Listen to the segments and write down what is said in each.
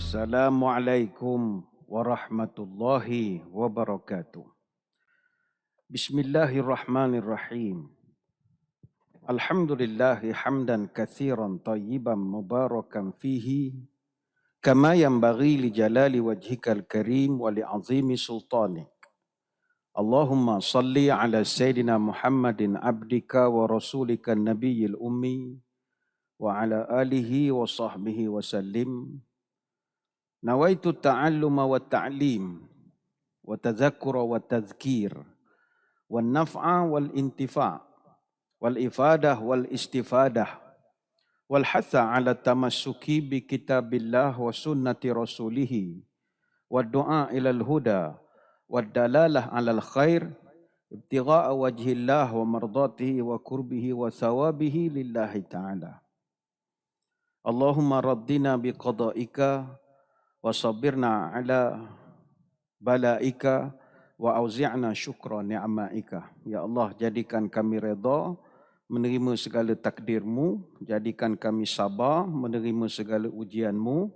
Assalamualaikum warahmatullahi wabarakatuh. Bismillahirrahmanirrahim. Alhamdulillahi hamdan katsiran tayyiban mubarakan fihi kama yanbaghi li jalali wajhikal karim wa li azimi sultanik. Allahumma salli ala sayyidina Muhammadin abdika wa rasulika nabiyil ummi wa ala alihi wa sahbihi wa sallim. Nawaitu ta'alluma wa ta'lim wa tadhakkura wa tadhkir wa naf'a wal intifa' wal ifadah wal istifadah wal hatha ala tamassuki bi kitabillah wa sunnati rasulih wa du'a ilal huda wa dalalah alal khair ibtigha'a wajhillah wa mardatihi wa kurbihi wa thawabihi lillahi ta'ala. Allahumma raddina bi qada'ika wasabirna ala balaika wa auzi'na syukra ni'maika. Ya Allah, jadikan kami redha menerima segala takdirmu, jadikan kami sabar menerima segala ujianmu,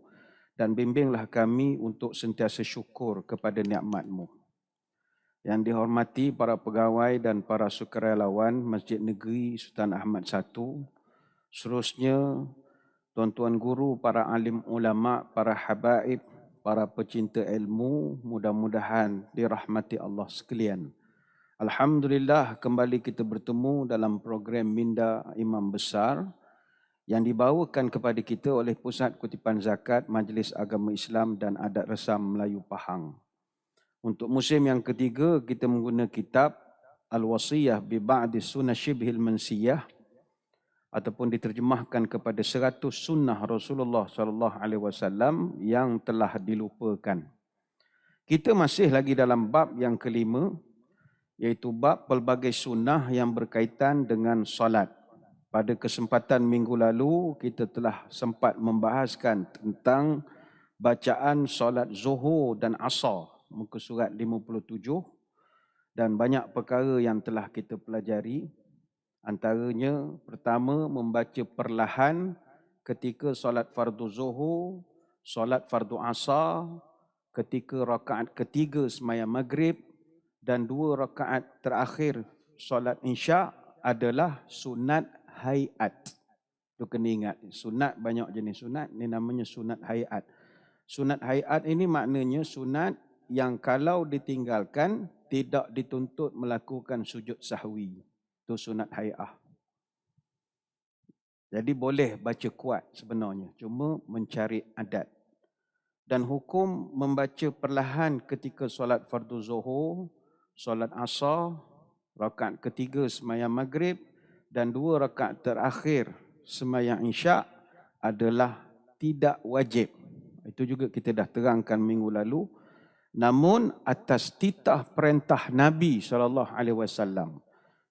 dan bimbinglah kami untuk sentiasa syukur kepada nikmatmu. Yang dihormati para pegawai dan para sukarelawan Masjid Negeri Sultan Ahmad I, seterusnya tuan-tuan guru, para alim ulama, para habaib, para pecinta ilmu, mudah-mudahan dirahmati Allah sekalian. Alhamdulillah, kembali kita bertemu dalam program Minda Imam Besar yang dibawakan kepada kita oleh Pusat Kutipan Zakat Majlis Agama Islam dan Adat Resam Melayu Pahang. Untuk musim yang ketiga, kita menggunakan kitab Al-Wasiyah bi Ba'di Sunnah Shibhil Mansiyah, ataupun diterjemahkan kepada 100 sunnah Rasulullah SAW yang telah dilupakan. Kita masih lagi dalam bab yang kelima, iaitu bab pelbagai sunnah yang berkaitan dengan solat. Pada kesempatan minggu lalu, kita telah sempat membahaskan tentang bacaan solat zuhur dan asar, muka surat 57, dan banyak perkara yang telah kita pelajari. Antaranya, pertama, membaca perlahan ketika solat fardu zuhur, solat fardu asar, ketika rakaat ketiga sembahyang maghrib, dan 2 rakaat terakhir solat isyak adalah sunat hayat. Itu kena ingat, sunat banyak jenis sunat, ini namanya sunat hayat. Sunat hayat ini maknanya sunat yang kalau ditinggalkan tidak dituntut melakukan sujud sahwi. Itu sunat hay'ah. Jadi boleh baca kuat sebenarnya, cuma mencari adat. Dan hukum membaca perlahan ketika solat fardu zuhur, solat asar, rakaat ketiga sembahyang maghrib, dan 2 rakaat terakhir sembahyang isyak adalah tidak wajib. Itu juga kita dah terangkan minggu lalu. Namun atas titah perintah Nabi SAW,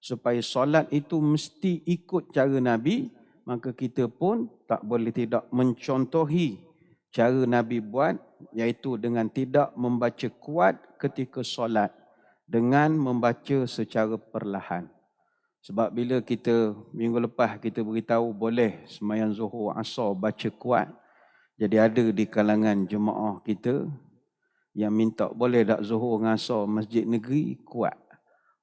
supaya solat itu mesti ikut cara Nabi, maka kita pun tak boleh tidak mencontohi cara Nabi buat, iaitu dengan tidak membaca kuat ketika solat, dengan membaca secara perlahan. Sebab bila kita, minggu lepas kita beritahu boleh sembahyang zuhur asar baca kuat, jadi ada di kalangan jemaah kita yang minta boleh tak zuhur dengan asar masjid negeri kuat.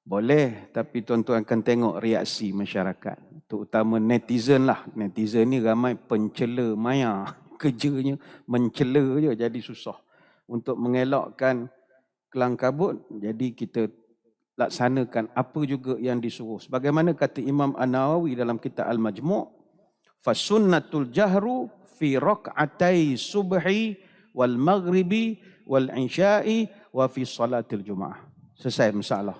Boleh, tapi tuan-tuan akan tengok reaksi masyarakat. Terutama netizen lah. Netizen ni ramai pencela maya. Kerjanya mencela je, jadi susah. Untuk mengelakkan kelang kabut, jadi kita laksanakan apa juga yang disuruh. Sebagaimana kata Imam An-Nawawi dalam kitab Al-Majmu', fasunnatul jahru fi rak'atai subhi wal maghribi wal isya'i wa fi salatil jum'ah. Selesai masalah.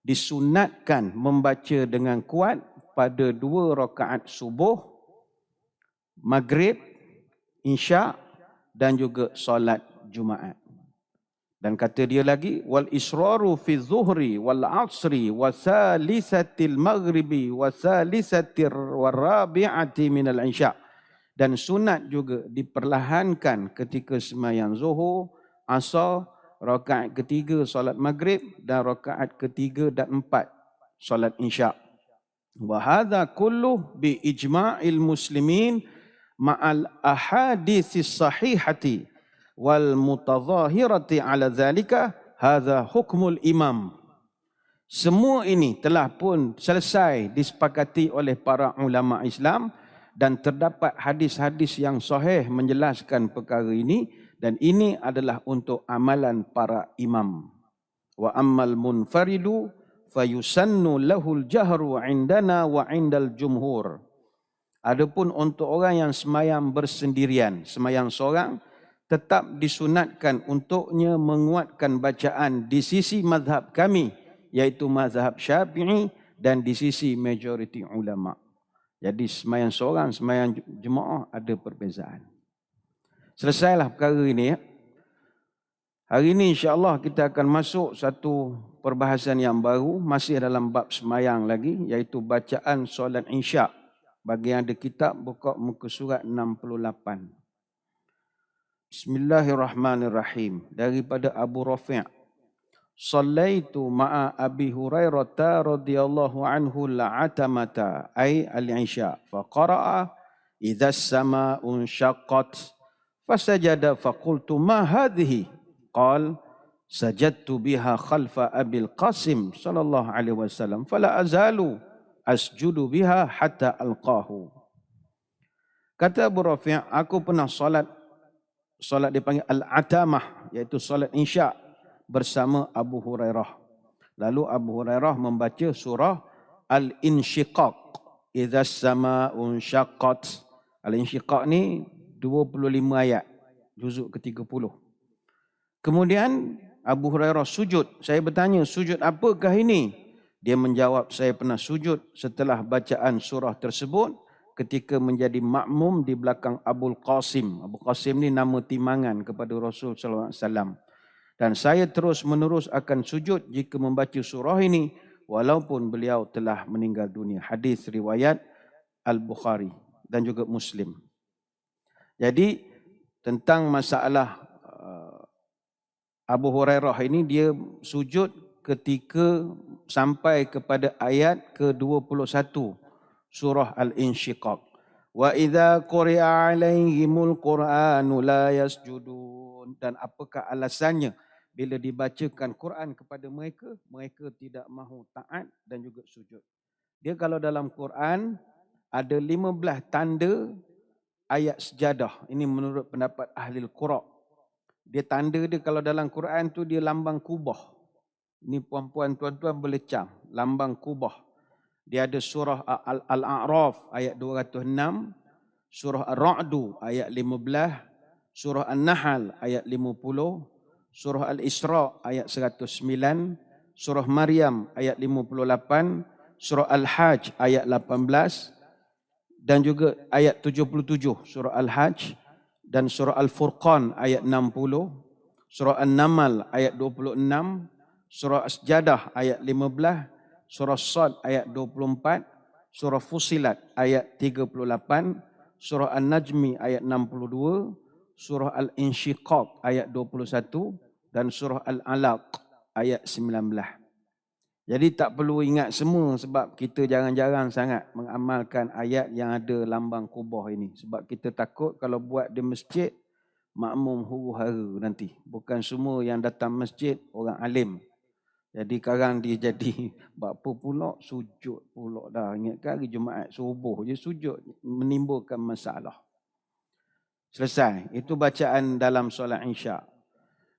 Disunatkan membaca dengan kuat pada 2 rakaat subuh, maghrib, isyak, dan juga solat Jumaat. Dan kata dia lagi, wal israru fi zuhri wal asri wa salisatil maghribi wa salisatir warabi'ati minal isyak. Dan sunat juga diperlahankan ketika sembahyang zuhur, asar, rakaat ketiga solat maghrib, dan rakaat ketiga dan 4 solat isyak. Wa hadza kullu bi ijma'il muslimin ma'al ahaditsis sahihati wal mutadhahirati ala zalika hadza hukmul imam. Semua ini telah pun selesai disepakati oleh para ulama Islam dan terdapat hadis-hadis yang sahih menjelaskan perkara ini dan ini adalah untuk amalan para imam. Wa ammal munfaridu fayusannu lahul jahru indana wa indal jumhur. Adapun untuk orang yang semayang bersendirian, semayang seorang, tetap disunatkan untuknya menguatkan bacaan di sisi mazhab kami, iaitu mazhab Syafi'i dan di sisi majoriti ulama. Jadi semayang seorang, semayang jemaah ada perbezaan. Selesailah perkara ini. Hari ini insya-Allah kita akan masuk satu perbahasan yang baru, masih dalam bab semayang lagi, iaitu bacaan solat Isya'. Bagi yang ada kitab, buka muka surat 68. Bismillahirrahmanirrahim. Daripada Abu Rafi'. Sallaitu ma'a Abi Hurairah radhiyallahu anhu la'atamata ay al-Isya' faqara'a idza as-sama'u syaqqat fasajada faqultu ma hadhihi qala sajadtu biha khalfa Abil Qasim sallallahu alaihi wasallam fala azalu asjudu biha hatta alqahu. Kata Abu Rafi', aku pernah solat dipanggil al-atamah, iaitu solat Isya' bersama Abu Hurairah. Lalu Abu Hurairah membaca surah Al-Insyiqaq. Idza as-sama'u syaqqat. Al-Insyiqaq ni 25 ayat, juzuk ke-30. Kemudian Abu Hurairah sujud. Saya bertanya, sujud apakah ini? Dia menjawab, saya pernah sujud setelah bacaan surah tersebut ketika menjadi makmum di belakang Abul Qasim. Abu Qasim ni nama timangan kepada Rasul sallallahu alaihi wasallam. Dan saya terus menerus akan sujud jika membaca surah ini walaupun beliau telah meninggal dunia. Hadis riwayat Al-Bukhari dan juga Muslim. Jadi tentang masalah Abu Hurairah ini, dia sujud ketika sampai kepada ayat ke-21 surah Al-Insyiqaq. Wa idza quri'a 'alaihimul Qur'anu la yasjudun. Dan apakah alasannya bila dibacakan Quran kepada mereka, mereka tidak mahu taat dan juga sujud. Dia kalau dalam Quran ada 15 tanda ayat sejadah. Ini menurut pendapat ahli Qura'. Dia tanda dia kalau dalam Quran tu dia lambang kubah. Ini puan-puan tuan-tuan boleh cam, lambang kubah. Dia ada surah Al-A'raf ayat 206, surah Ar-Ra'du ayat 15, surah An-Nahl ayat 50, surah Al-Isra ayat 109, surah Maryam ayat 58, surah Al-Hajj ayat 18 dan juga ayat 77 surah Al-Hajj, dan surah Al-Furqan ayat 60, surah An-Naml ayat 26, surah As-Jadah ayat 15, surah Sad ayat 24, surah Fusilat ayat 38, surah An-Najmi ayat 62, surah Al-Insyiqaq ayat 21 dan surah Al-Alaq ayat 19. Jadi tak perlu ingat semua sebab kita jarang-jarang sangat mengamalkan ayat yang ada lambang kubah ini. Sebab kita takut kalau buat di masjid, makmum huru-hara nanti. Bukan semua yang datang masjid orang alim. Jadi sekarang dia jadi apa pula, sujud pula dah. Ingatkan hari Jumaat subuh je sujud, menimbulkan masalah. Selesai. Itu bacaan dalam solat Isya'.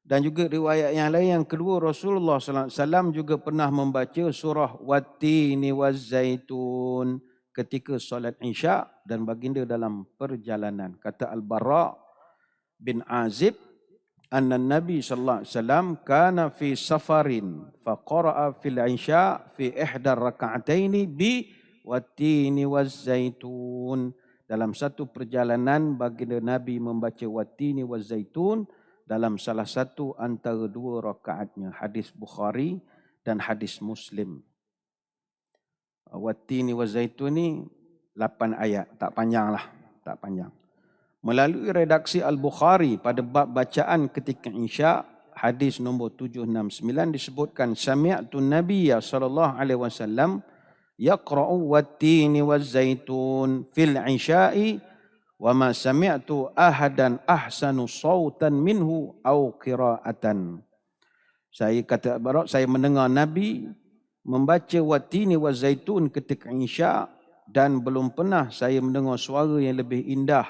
Dan juga riwayat yang lain yang kedua, Rasulullah sallallahu alaihi wasallam juga pernah membaca surah Wat-Tini Waz-Zaitun ketika solat Isya' dan baginda dalam perjalanan. Kata Al-Bara' bin Azib, anna Nabi sallallahu alaihi wasallam kana fi safarin faqara'a fil Isya' fi ihda rak'ataini bi Wat-Tini Waz-Zaitun. Dalam satu perjalanan baginda Nabi membaca Wat-Tini Waz-Zaitun dalam salah satu antara dua rakaatnya. Hadis Bukhari dan hadis Muslim. Wat-Tini Waz-Zaitun ni 8 ayat, tak panjang lah, tak panjang. Melalui redaksi Al-Bukhari pada bab bacaan ketika Isya', hadis nombor 769 disebutkan sami'tu Nabiyya sallallahu alaihi wasallam yaqra'u Wat-Tini Waz-Zaitun fil Isya'i wa ma sami'tu ahadan ahsanu sautan minhu au qira'atan. Saya kata Barak, saya mendengar Nabi membaca watini wa zaitun ketika Isya dan belum pernah saya mendengar suara yang lebih indah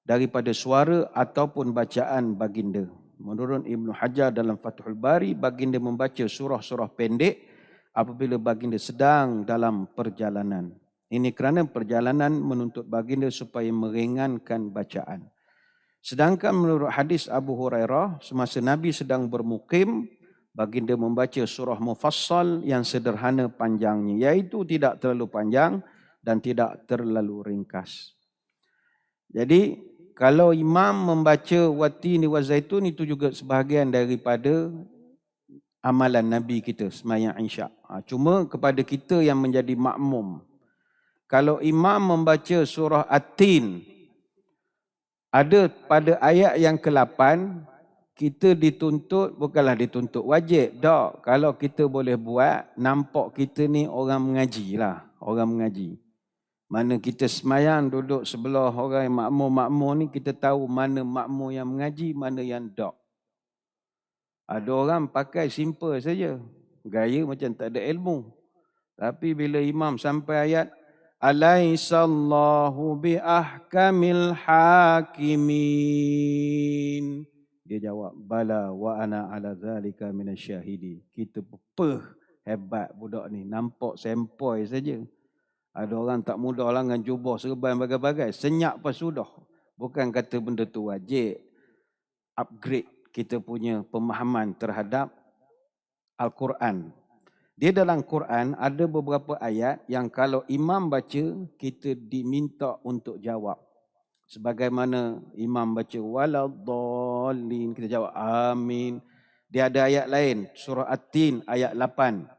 daripada suara ataupun bacaan baginda. Menurut Ibnu Hajar dalam Fathul Bari, baginda membaca surah-surah pendek apabila baginda sedang dalam perjalanan. Ini kerana perjalanan menuntut baginda supaya meringankan bacaan. Sedangkan menurut hadis Abu Hurairah, semasa Nabi sedang bermukim, baginda membaca surah Mufassal yang sederhana panjangnya, iaitu tidak terlalu panjang dan tidak terlalu ringkas. Jadi, kalau imam membaca watini wa zaitun, itu juga sebahagian daripada amalan Nabi kita sembahyang Isyak. Cuma kepada kita yang menjadi makmum, kalau imam membaca surah At-Tin, ada pada ayat yang ke-8, kita dituntut, bukanlah dituntut wajib. Tak, kalau kita boleh buat, nampak kita ni orang mengaji lah. Orang mengaji. Mana kita semayang duduk sebelah orang yang makmur-makmur ni, kita tahu mana makmur yang mengaji, mana yang tak. Ada orang pakai simple saja. Gaya macam tak ada ilmu. Tapi bila imam sampai ayat, Alaihissallahu biahkamil hakimin. Dia jawab, bala wa ana ala zalika minasyahidi. Kita hebat budak ni. Nampak sempoi saja. Ada orang tak mudah lah dengan jubah serban bagai-bagai. Senyap pas sudah. Bukan kata benda tu wajib. Upgrade kita punya pemahaman terhadap Al-Quran. Dia dalam Quran ada beberapa ayat yang kalau imam baca, kita diminta untuk jawab. Sebagaimana imam baca waladdallin, kita jawab amin. Dia ada ayat lain, surah At-Tin ayat 8.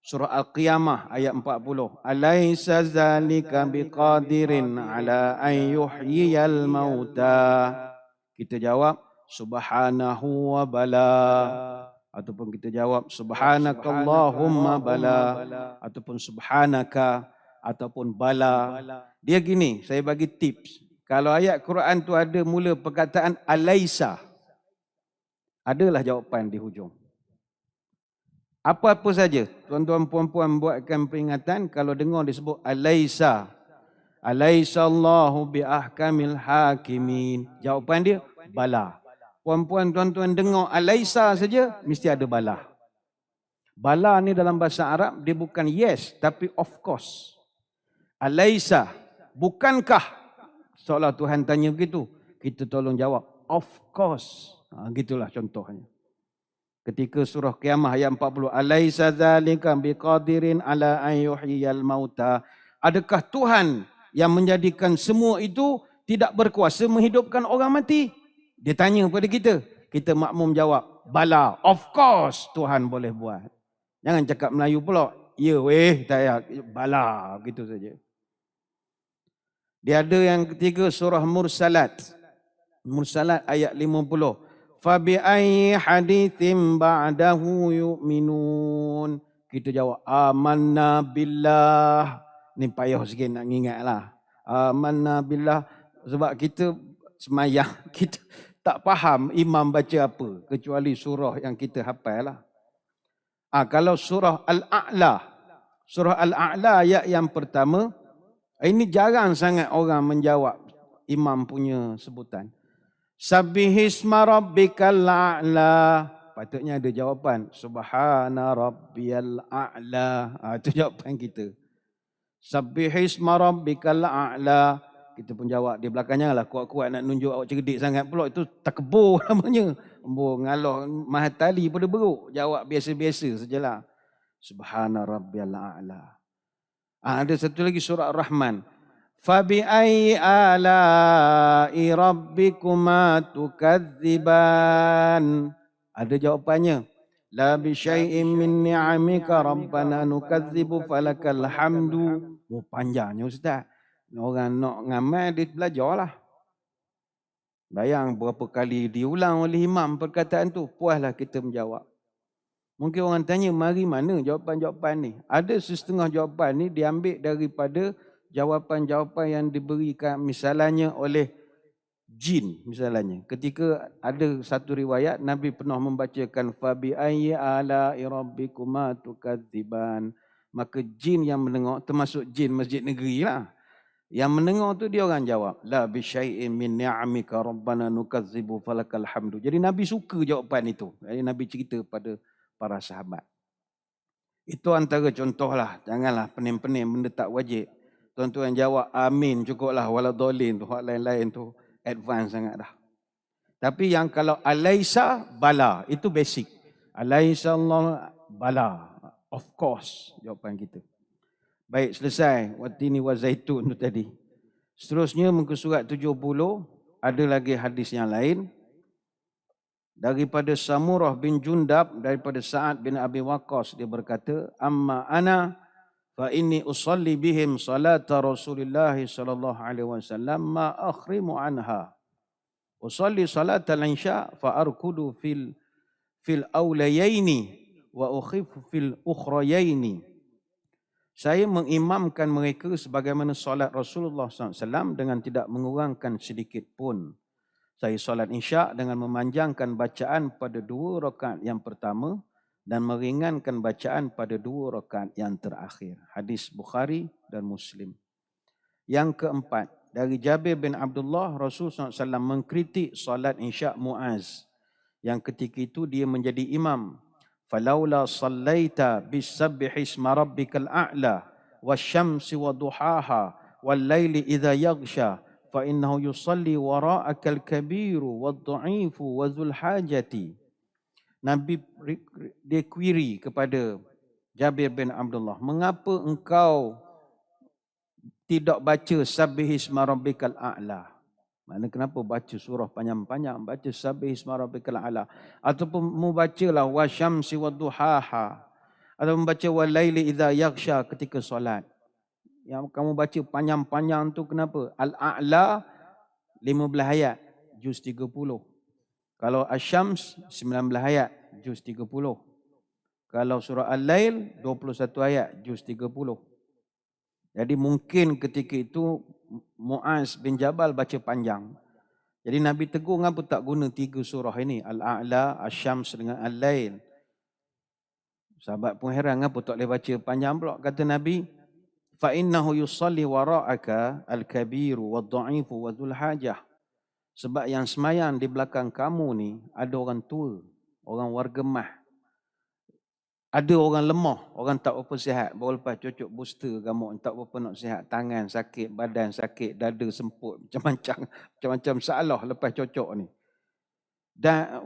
Surah Al-Qiyamah ayat 40. Alaysa zalika biqadirin ala an yuhyiyal mauta. Kita jawab subhanahu wa bala. Ataupun kita jawab subhanakallahumma bala. Ataupun subhanaka. Ataupun bala. Dia gini, saya bagi tips. Kalau ayat Quran tu ada mula perkataan alaysa, adalah jawapan di hujung. Apa-apa saja, tuan-tuan puan-puan buatkan peringatan, kalau dengar disebut alaysa, alaysa Allahu biahkamil hakimin. Jawapan dia, bala. Puan-puan, tuan-tuan dengar alaysa saja, mesti ada bala. Bala ni dalam bahasa Arab, dia bukan yes, tapi of course. Alaysa, bukankah? Seolah Tuhan tanya begitu, kita tolong jawab, of course. Gitulah contohnya. Ketika surah Qiyamah ayat 40, alaysa dzalika biqadirin ala an yuhyiyal mauta. Adakah Tuhan yang menjadikan semua itu tidak berkuasa menghidupkan orang mati? Dia tanya kepada kita. Kita makmum jawab, bala, of course Tuhan boleh buat. Jangan cakap Melayu pula. Ya weh, tak bala, gitu saja. Dia ada yang ketiga, surah Mursalat. Mursalat ayat 50. Fabi ayyi haditsin ba'dahu yu'minun. Kita jawab amanna billah. Ni payah sikit nak ingatlah. Amanna billah, sebab kita semayang, kita tak faham imam baca apa kecuali surah yang kita hafal lah. Kalau surah Al-A'la, surah Al-A'la ayat yang pertama, ini jarang sangat orang menjawab imam punya sebutan. Sabbihisma rabbikal a'la. Patutnya ada jawapan. Subhana rabbiyal a'la. Itu jawapan kita. Sabbihisma rabbikal a'la. Kita pun jawab. Di belakangnya lah kuat-kuat nak nunjuk awak cerdik sangat pula. Itu takbur namanya. Ngalah mahatali pada beruk. Jawab biasa-biasa sajalah. Subhana rabbiyal a'la. Ada satu lagi surah Ar-Rahman. Fabi ayyi ala'i rabbikuma tukadziban. Ada jawapannya. La bi syai'in min ni'amika rabbana nukadzibu falakal hamdu. Panjangnya ustaz. Orang nak ngamal dia belajarlah. Bayang berapa kali diulang oleh imam perkataan tu. Puaslah kita menjawab. Mungkin orang tanya, mari mana jawapan-jawapan ni? Ada setengah jawapan ni diambil daripada jawapan-jawapan yang diberikan misalnya oleh jin misalnya. Ketika ada satu riwayat Nabi pernah membacakan fabi ayyi ala rabbikuma tukadziban, maka jin yang mendengar, termasuk jin masjid negeri lah, yang mendengar tu dia orang jawab la bi syai'in min ni'amika rabbana nukadzibu falakal hamdu. Jadi Nabi suka jawapan itu. Jadi Nabi cerita pada para sahabat. Itu antara contohlah. Janganlah pening-pening benda tak wajib. Tuan-tuan jawab amin cukuplah, waladhalin tu, hak lain-lain tu advance sangat dah. Tapi yang kalau alaisa bala, itu basic. Alaisa Allah bala, of course jawapan kita. Baik, selesai watini wa zaitun tu tadi. Seterusnya muka surat 70 ada lagi hadis yang lain daripada Samurah bin Jundab daripada Sa'ad bin Abi Waqqas, dia berkata amma ana fa inni usalli bihim salata Rasulillah sallallahu alaihi wasallam ma akhrimu anha. Usalli salat al-isya fa arkudu fil awlayaini wa ukhifu fil ukhrayaini. Saya mengimamkan mereka sebagaimana solat Rasulullah SAW dengan tidak mengurangkan sedikit pun. Saya solat isya dengan memanjangkan bacaan pada 2 rakaat yang pertama dan meringankan bacaan pada 2 rakaat yang terakhir. Hadis Bukhari dan Muslim. Yang keempat, dari Jabir bin Abdullah, Rasulullah SAW mengkritik solat isya Muaz yang ketika itu dia menjadi imam. Falaula sallaita bisabbihi isma rabbikal a'la wasyamsi waduhaha wal laili idza yaghsha fa innahu yusalli wara'akal kabiru wadha'ifu wadzul hajati. Nabi dia query kepada Jabir bin Abdullah, mengapa engkau tidak baca sabbih isma rabbikal a'la? Mana kenapa baca surah panjang-panjang, baca sabbih isma rabbikal a'la, ataupun mu bacalah wasyamsi wadduhaha, atau membaca wal laili idza yaghsha ketika solat. Yang kamu baca panjang-panjang tu kenapa? Al-a'la 15 ayat, juz 30. Kalau Asy-Syams 19 ayat, juz 30. Kalau surah Al-Lail 21 ayat, juz 30. Jadi mungkin ketika itu Muaz bin Jabal baca panjang. Jadi Nabi tegur, kenapa tak guna 3 surah ini? Al-A'la, Asy-Syams dengan Al-Lail. Sahabat pun heran, kenapa tak boleh baca panjang pula? Kata Nabi, fa innahu yusalli wara'aka al-kabiru wad-dha'ifu wadzul hajah. Sebab yang semayang di belakang kamu ni ada orang tua, orang warga mah. Ada orang lemah, orang tak apa sihat, baru lepas cocok booster kamu, tak apa nak sihat, tangan sakit, badan sakit, dada semput, macam-macam masalah lepas cocok ni. Dan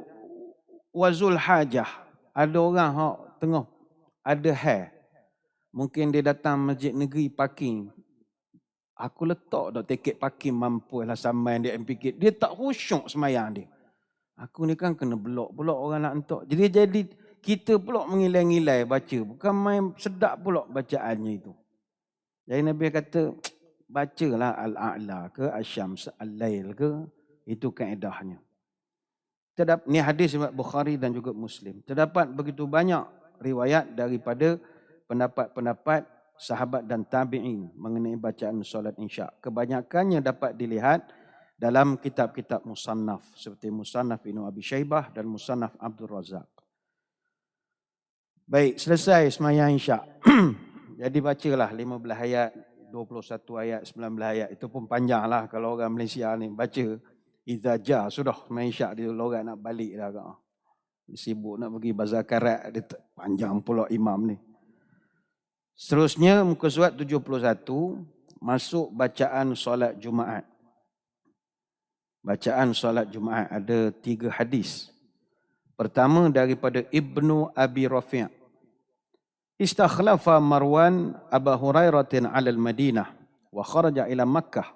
wazul hajah, ada orang hak tengah ada hair. Mungkin dia datang masjid negeri parking. Aku letak dah tiket parking mampu lah samai dia fikir. Dia tak khusyuk semayang dia. Aku ni kan kena blok pula orang nak entok. Jadi kita pula mengilai-ngilai baca. Bukan main sedap pula bacaannya itu. Jadi Nabi kata, bacalah Al-A'la ke Asy-Syams, Al-Lail ke. Itu kaedahnya. Ni hadis riwayat Bukhari dan juga Muslim. Terdapat begitu banyak riwayat daripada pendapat-pendapat sahabat dan tabi'in mengenai bacaan solat isya. Kebanyakannya dapat dilihat dalam kitab-kitab musannaf seperti Musannaf Ibnu Abi Syaibah dan Musannaf Abdul Razak. Baik, selesai sembahyang isya. Jadi bacalah 15 ayat, 21 ayat, 19 ayat. Itu pun panjanglah kalau orang Malaysia ni baca Iza ja, sudah sembahyang isya dia orang nak balik dah kau. Sibuk nak pergi bazar karat, dia panjang pula imam ni. Seterusnya muka surat 71 masuk bacaan solat Jumaat. Bacaan solat Jumaat ada 3 hadis. Pertama daripada Ibnu Abi Rafi'. Istakhlafa Marwan Abu Hurairah 'ala al-Madinah wa kharaja ila Makkah.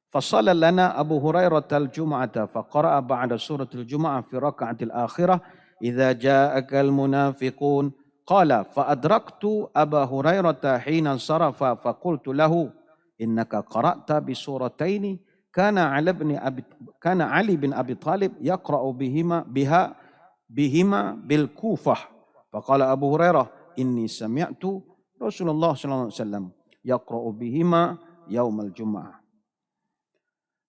Fasalla lana Abu Hurairah al-Jum'ata faqara'a ba'da suratul Jum'ah fi raka'atil akhirah idza ja'akal munafiqun. قال فأدركت أبا هريرة حين انصرف فقلت له إنك قرأت بسورتين كان علي بن أبي طالب يقرأ بهما بالكوفة فقال أبو هريرة إني سمعت رسول الله صلى الله عليه وسلم يقرأ بهما yaumal Jum'ah.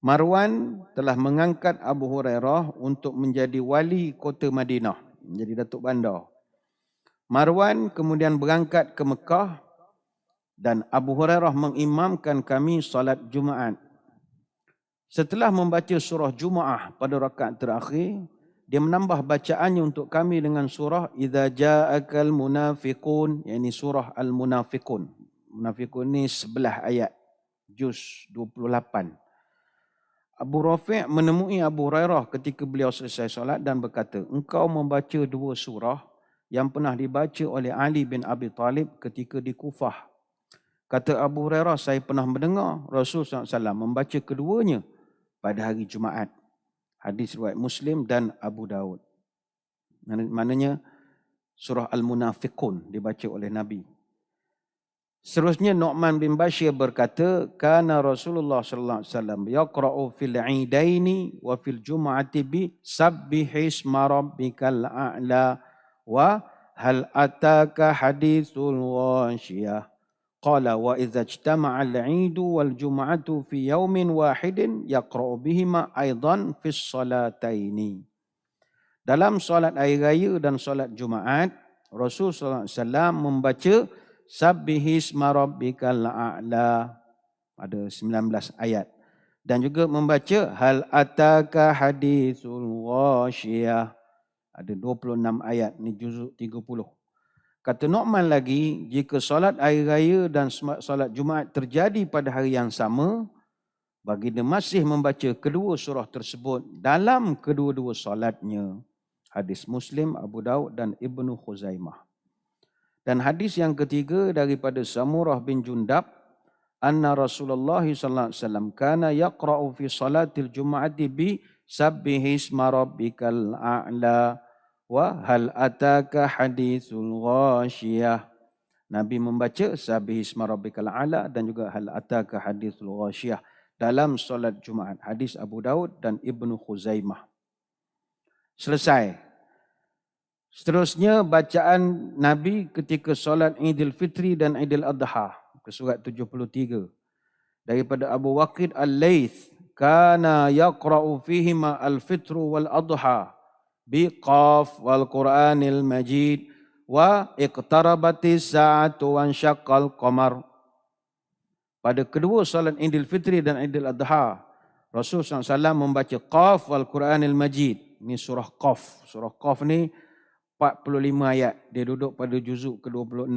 Marwan telah mengangkat Abu Hurairah untuk menjadi wali kota Madinah, menjadi Datuk Bandar. Marwan kemudian berangkat ke Mekah dan Abu Hurairah mengimamkan kami salat Jumaat. Setelah membaca surah Jumaah pada rakaat terakhir, dia menambah bacaannya untuk kami dengan surah Idza Ja'akal Munafiqun, yakni surah Al-Munafiqun. Munafiqun ni 11 ayat, juz 28. Abu Rafi' menemui Abu Hurairah ketika beliau selesai solat dan berkata, engkau membaca dua surah yang pernah dibaca oleh Ali bin Abi Talib ketika di Kufah. Kata Abu Hurairah, saya pernah mendengar Rasulullah SAW membaca keduanya pada hari Jumaat. Hadis riwayat Muslim dan Abu Daud. Maknanya surah Al-Munafiqun dibaca oleh Nabi. Seterusnya Nu'man bin Bashir berkata, kana Rasulullah sallallahu alaihi wasallam yaqra'u fil 'idaini wa fil jum'ati bi sabbihisma rabbikal a'la wa hal ataka hadithul ghashiyah. Qala wa idza ijtama'a al-'idu wal jum'atu fi yawmin wahidin yaqra'u bihima aidan fis salataini. Dalam solat hari raya dan solat Jumaat, Rasulullah sallallahu alaihi wasallam membaca Sabbihisma rabbikal a'la, ada 19 ayat. Dan juga membaca Hal ataka hadithul ghashiyah, ada 26 ayat, ni juzuk 30. Kata Nu'man lagi, jika solat hari raya dan solat Jumaat terjadi pada hari yang sama, baginda masih membaca kedua surah tersebut dalam kedua-dua solatnya. Hadis Muslim, Abu Daud dan Ibnu Khuzaimah. Dan hadis yang ketiga daripada Samurah bin Jundab, anna Rasulullah sallallahu alaihi wasallam kana yaqra'u fi salatil jum'ati bi sabbihisma rabbikal a'la wa hal ataka hadithul ghashiyah. Nabi membaca sabbihisma rabbikal a'la dan juga hal ataka hadithul ghashiyah dalam solat Jumaat. Hadis Abu Daud dan Ibnu Khuzaimah. Selesai. Seterusnya bacaan Nabi ketika solat Idul Fitri dan Idul Adha, ke surat 73. Daripada Abu Waqid Al-Layth, kana yaqra'u fihima al-fitru wal adha biqaf wal Qur'anil Majid wa iqtarabatis sa'atu wa ansyaqqal qamar. Pada kedua solat Idul Fitri dan Idul Adha, Rasulullah SAW membaca Qaf wal Qur'anil Majid. Ini surah Qaf. Surah Qaf ni 45 ayat. Dia duduk pada juzuk ke-26.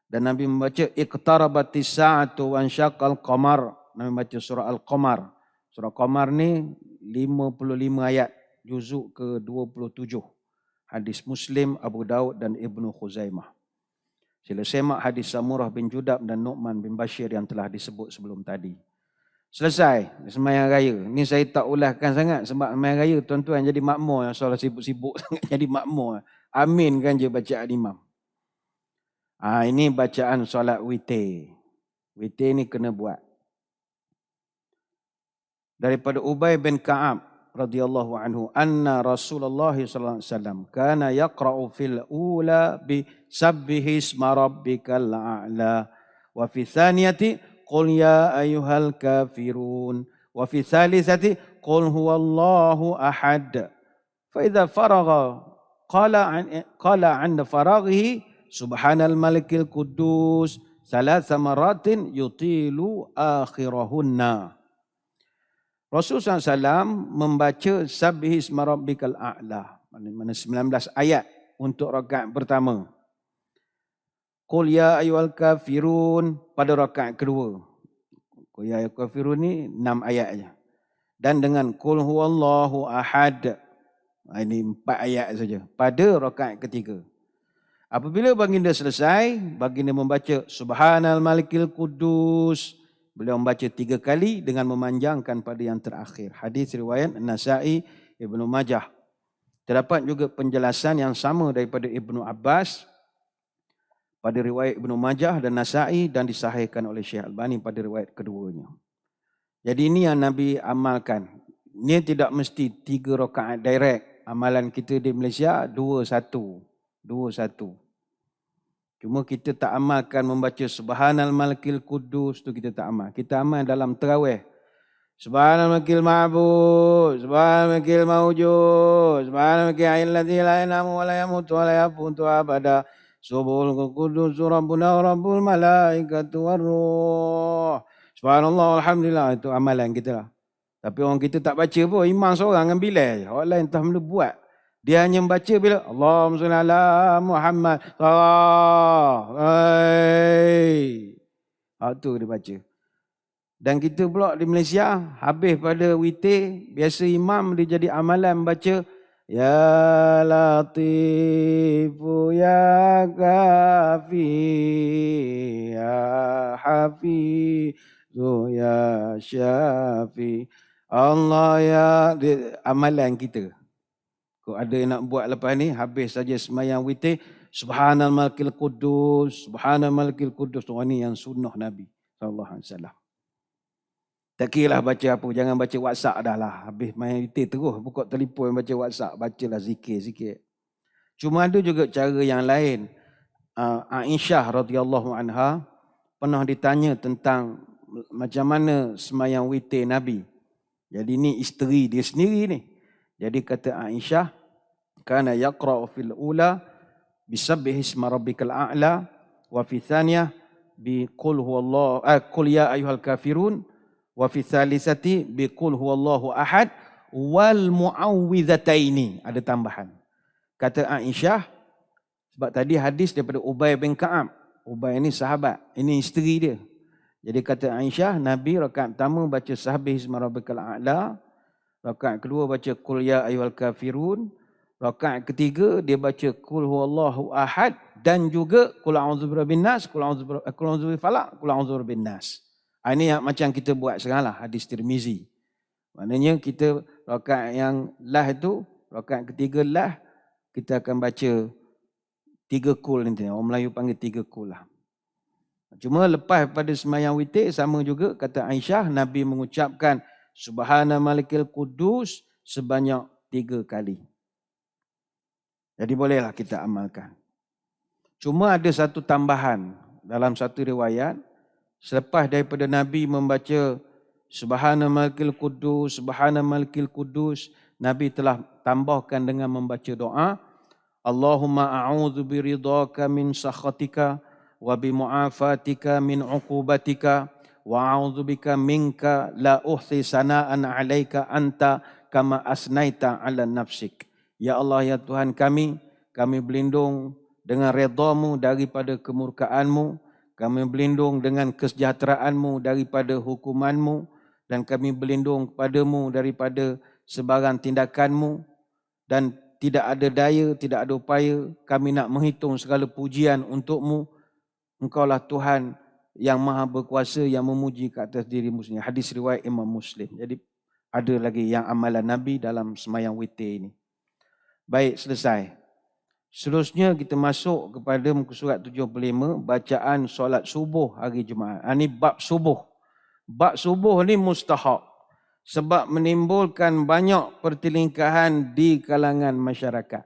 Dan Nabi membaca Iqtarabatis sa'atu wa ansyaqqal qamar. Nabi membaca surah Al-Qamar. Surah Qamar ni 55 ayat. Juzuk ke-27. Hadis Muslim, Abu Daud dan Ibnu Khuzaimah. Sila semak hadis Samurah bin Jundab dan Nu'man bin Bashir yang telah disebut sebelum tadi. Selesai sembahyang raya. Ni saya tak ulahkan sangat sebab sembahyang raya tuan-tuan jadi makmur, soal sibuk-sibuk sangat jadi makmur. Amin kan je bacaan imam. Ini bacaan solat witir. Witir ni kena buat. Daripada Ubay bin Ka'ab radhiyallahu anhu, anna Rasulullah sallallahu alaihi wasallam kana yaqra'u fil ula bi sabbihisma rabbikal a'la wa fi thaniyati Qul ya ayyuhal kafirun. Wa fi thalithati Qul huwallahu ahad. Fa idza faragha qala 'inda faraghihi Subhanal malikil quddus thalatha maratin yutilu akhirahunna. Rasulullah SAW membaca Sabbihisma rabbikal a'la, mana 19 ayat untuk rakaat pertama. Qul ya ayyuhal kafirun pada rakaat kedua. Qul ya ayyuhal kafirun ni 6 ayat aja. Dan dengan Qul huwallahu ahad. Ini 4 ayat saja pada rakaat ketiga. Apabila baginda selesai, baginda membaca Subhanal malikil quddus. Beliau membaca 3 kali dengan memanjangkan pada yang terakhir. Hadis riwayat Nasa'i, Ibnu Majah. Terdapat juga penjelasan yang sama daripada Ibnu Abbas pada riwayat Ibnu Majah dan Nasa'i dan disahihkan oleh Syekh Albani pada riwayat keduanya. Jadi ini yang Nabi amalkan. Ini tidak mesti 3 rakaat direct. Amalan kita di Malaysia 2-1. Cuma kita tak amalkan membaca Subhanal Malikil Kudus tu kita tak amal. Kita amal dalam tarawih. Subhanal Malikil Ma'bud, Subhanal Malikil Mawjud, Subhanal Malikil Ayyalladzi la yanamu wa la yamutu wa la yafutu abada. Subhul Qudus Rabbuna Rabbul Malaikatu Warruh. Subhanallah, Alhamdulillah. Itu amalan kita lah. Tapi orang kita tak baca pun. Imam seorang dengan bilal je. Orang lain entah mana buat. Dia hanya membaca bila Allahumma salli ala Muhammad. Itu dia baca. Dan kita pula di Malaysia, habis pada witir, biasa imam dia jadi amalan baca Ya Latifu Ya Kafi Ya Hafizu Ya Syafi Allah Ya, amalan kita. Kalau ada yang nak buat lepas ni, habis saja semayang witir, Subhanal Malikil Kudus, Subhanal Malikil Kudus. Ini yang sunnah Nabi SAW. Tak kira lah baca apa, jangan baca WhatsApp dah lah. Habis main witir terus, buka telefon baca WhatsApp, bacalah zikir sikit. Cuma ada juga cara yang lain. Aisyah radhiyallahu anha pernah ditanya tentang macam mana semayang witir Nabi. Jadi ni isteri dia sendiri ni. Jadi kata Aisyah, kana yaqra'u fil ula bisabbih isma rabbikal a'la wa fi thaniyah bi qul huwallahu qul ya ayyuhal kafirun wa fi thalithati bi qul huwallahu ahad wal muawwidhataini. Ada tambahan. Kata Aisyah, sebab tadi hadis daripada Ubay bin Ka'ab. Ubay ni sahabat, ini isteri dia. Jadi kata Aisyah, Nabi rakaat pertama baca sabbih isma rabbikal a'la, rakaat kedua baca qul ya ayyuhal kafirun, rakaat ketiga dia baca qul huwallahu ahad dan juga qul a'udzu birabbin nas, qul a'udzu bil falaq, qul a'udzu birabbin nas. Ini yang macam kita buat sekarang lah, hadis Tirmizi. Maknanya kita rakaat yang lah itu, rakaat ketiga lah, kita akan baca 3 qul nanti. Orang Melayu panggil 3 qul lah. Cuma lepas pada semayang witir, sama juga kata Aisyah, Nabi mengucapkan Subhana Malikil Kudus sebanyak 3 kali. Jadi bolehlah kita amalkan. Cuma ada satu tambahan dalam satu riwayat. Selepas daripada Nabi membaca Subhana Malikil Kudus, Subhana Malikil Kudus, Nabi telah tambahkan dengan membaca doa, Allahumma a'udzu biridhaka min sakhatika wa bimu'afatika min uqubatika wa a'udzu bika minka la uhsi sana'an 'alaika anta kama asnaita 'ala nafsik. Ya Allah, ya Tuhan kami berlindung dengan redha-Mu daripada kemurkaan-Mu, kami berlindung dengan kesejahteraanmu daripada hukumanmu, dan kami berlindung kepadamu daripada sebarang tindakanmu, dan tidak ada daya, tidak ada upaya kami nak menghitung segala pujian untukmu. Engkaulah Tuhan yang maha berkuasa, yang memuji ke atas dirimu sendiri. Hadis riwayat Imam Muslim. Jadi ada lagi yang amalan Nabi dalam semayang witir ini. Baik, selesai. Seterusnya kita masuk kepada muka surat 75, bacaan solat subuh hari Jumaat. Ini bab subuh. Bab subuh ni mustahab sebab menimbulkan banyak pertelingkahan di kalangan masyarakat.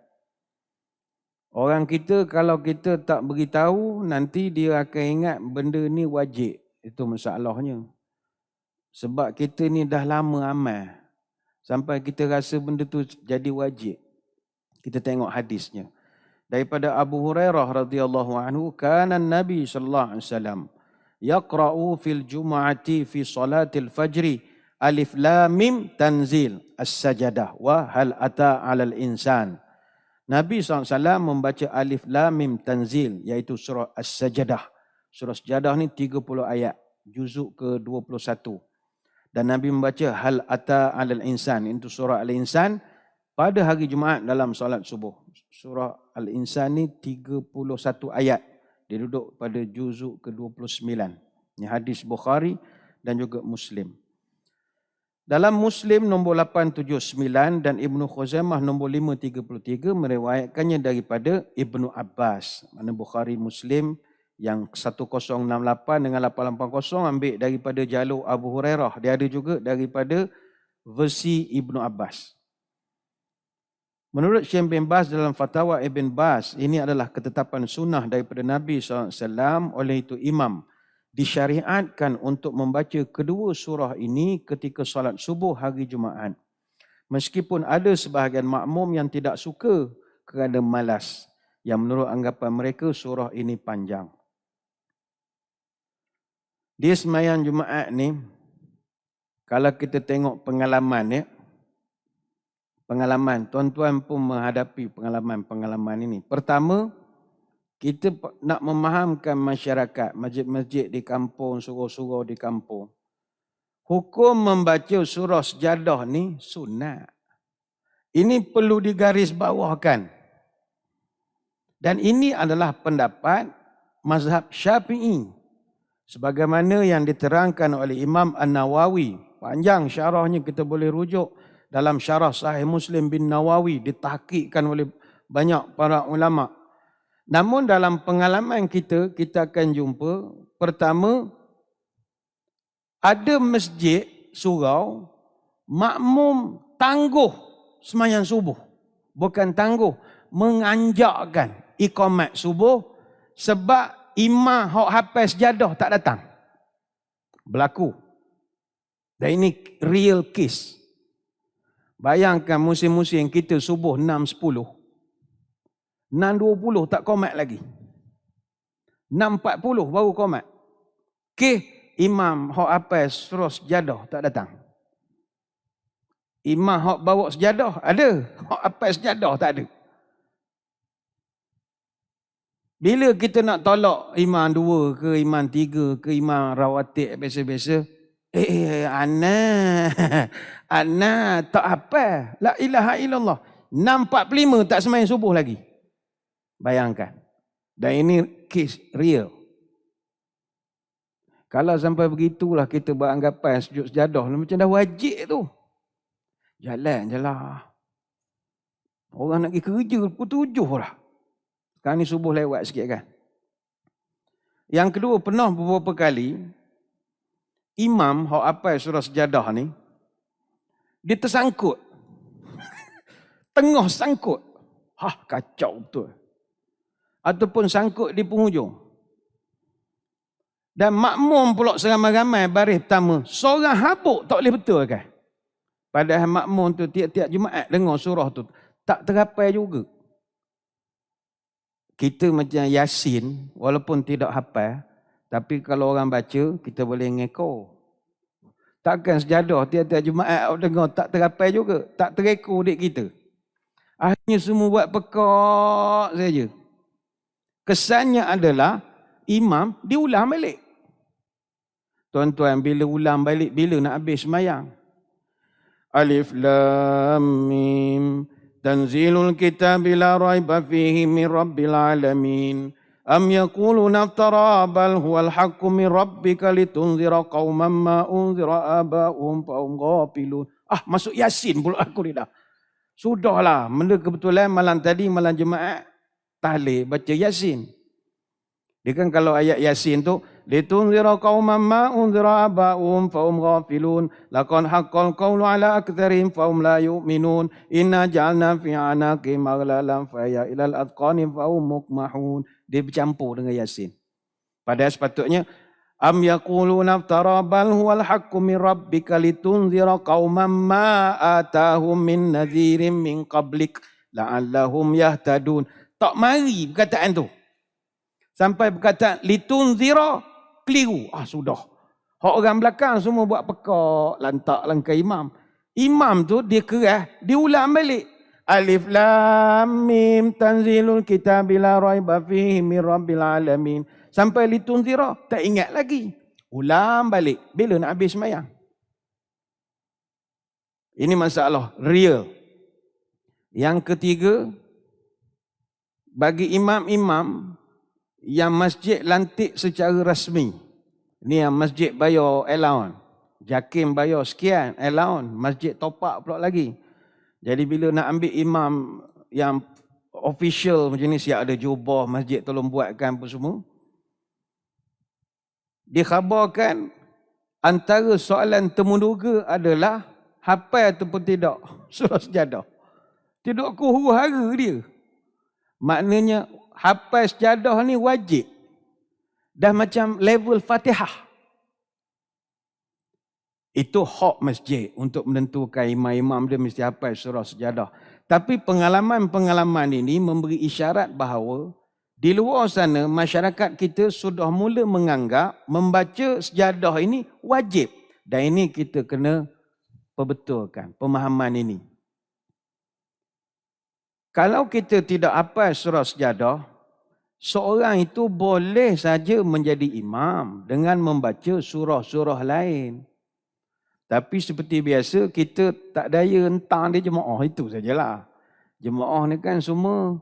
Orang kita kalau kita tak beritahu, nanti dia akan ingat benda ni wajib. Itu masalahnya. Sebab kita ni dah lama amal sampai kita rasa benda tu jadi wajib. Kita tengok hadisnya. Daripada Abu Hurairah radhiyallahu anhu, kana Nabi sallallahu alaihi wasallam yaqra'u fil jum'ati fi salatil fajri alif lam mim tanzil as-sajadah wa hal ata 'alal insan. Nabi SAW membaca alif lam mim tanzil, iaitu surah as-sajadah. Surah sajadah ni 30 ayat, juzuk ke-21. Dan Nabi membaca hal ata 'alal insan, itu surah al-insan pada hari Jumaat dalam solat subuh. Surah Al-Insan ni 31 ayat. Dia duduk pada juzuk ke-29. Ini hadis Bukhari dan juga Muslim. Dalam Muslim nombor 879 dan Ibnu Khuzaimah nombor 533 meriwayatkannya daripada Ibnu Abbas. Mana Bukhari Muslim yang 1068 dengan 880 ambil daripada jalur Abu Hurairah. Dia ada juga daripada versi Ibnu Abbas. Menurut Syekh bin Baz dalam fatwa Ibn Baz, ini adalah ketetapan sunnah daripada Nabi SAW. Oleh itu imam disyariatkan untuk membaca kedua surah ini ketika solat subuh hari Jumaat. Meskipun ada sebahagian makmum yang tidak suka kerana malas, yang menurut anggapan mereka surah ini panjang. Di sembahyang Jumaat ni, kalau kita tengok pengalaman, tuan-tuan pun menghadapi pengalaman ini. Pertama, kita nak memahamkan masyarakat, masjid-masjid di kampung, surau-surau di kampung. Hukum membaca surah Sejadah ni sunat. Ini perlu digarisbawahkan. Dan ini adalah pendapat mazhab Syafi'i. Sebagaimana yang diterangkan oleh Imam An-Nawawi. Panjang syarahnya, kita boleh rujuk dalam syarah Sahih Muslim bin Nawawi, ditahqiqkan oleh banyak para ulama. Namun dalam pengalaman kita akan jumpa, pertama, ada masjid, surau, makmum tangguh sembahyang subuh. Bukan tangguh, menganjakkan iqamat subuh sebab imam hak hafal sejadah tak datang. Berlaku. Dan ini real case. Bayangkan musim-musim kita subuh 6.10. 6.20 tak qomat lagi. 6.40 baru qomat. Imam hak hafal surah sejadah tak datang. Imam hak bawa sejadah ada, hak hafal sejadah tak ada. Bila kita nak tolak imam 2 ke imam 3 ke imam rawatib biasa-biasa, ana tak hafal la ilaha illallah, 6.45 tak sembahyang subuh lagi. Bayangkan. Dan ini kes real. Kalau sampai begitulah kita beranggapan sujud sejadah macam dah wajib tu. Jalan je lah. Orang nak pergi kerja pukul 7 lah. Sekarang ni subuh lewat sikit kan. Yang kedua, pernah beberapa kali imam hak hafal surah sejadah ni, dia tersangkut. Tengah sangkut. Kacau betul. Ataupun sangkut di penghujung. Dan makmum pula seramai-ramai baris pertama, seorang habuk tak boleh betul kan? Padahal makmum tu tiap-tiap Jumaat dengar surah tu tak terapai juga. Kita macam Yasin, walaupun tidak hafal, tapi kalau orang baca, kita boleh ngekor. Takkan sejadah tiap-tiap Jumaat dengar tak terapai juga, tak terekor dik kita. Akhirnya semua buat pekak saja. Kesannya adalah imam diulang balik. Tuan-tuan, bila ulang balik, bila nak habis sembahyang? Alif Lam Mim. Tanzilul kitabi la raiba fihi min rabbil alamin. Am yaquluna iftara bal huwal haqqu min rabbika litunzira qauman ma unzira aba'uhum fahum ghafilun. Masuk Yasin pula aku ni dah. Sudahlah, benda kebetulan malam tadi, malam Jumaat, tahlil baca Yasin. Dia kan kalau ayat Yasin tu, litunzira qauman ma unzira aba'uhum fahum ghafilun laqad haqqal qawlu ala aktharihim fahum la yu'minun inna ja'alna fi anaqihim aghlalan fa ya ilal adqani fahum muqmahun. Dia bercampur dengan Yasin. Padahal sepatutnya am yaquluna iftara bal huwal haqqu min rabbika litunzira qauman ma atahum min nadhirin min qablik la'allahum yahtadun. Tak mari perkataan tu. Sampai perkataan litunzira keliru. Sudah. Hak orang belakang semua buat pekak, lantak langkah imam. Imam tu dia kerah, dia ulang balik. Alif Lam Mim tanzilul kitabi la raiba fihi min rabbil alamin. Sampai litunzira tak ingat lagi. Ulang balik. Bila nak habis sembahyang? Ini masalah real. Yang ketiga, bagi imam-imam yang masjid lantik secara rasmi. Ni yang masjid bayar allowance. Jakim bayar sekian allowance. Masjid top up pula lagi. Jadi bila nak ambil imam yang official macam ni, siap ada jubah masjid tolong buatkan apa semua. Dikhabarkan antara soalan temuduga adalah hafal ataupun tidak surah sejadah. Tidak ku huru-hara dia. Maknanya hafal sejadah ni wajib. Dah macam level Fatihah. Itu hak masjid untuk menentukan imam-imam dia mesti hafal surah sejadah. Tapi pengalaman-pengalaman ini memberi isyarat bahawa di luar sana masyarakat kita sudah mula menganggap membaca sejadah ini wajib. Dan ini kita kena perbetulkan pemahaman ini. Kalau kita tidak hafal surah sejadah, seorang itu boleh saja menjadi imam dengan membaca surah-surah lain. Tapi seperti biasa, kita tak daya entang dia jemaah, itu sajalah. Jemaah ni kan semua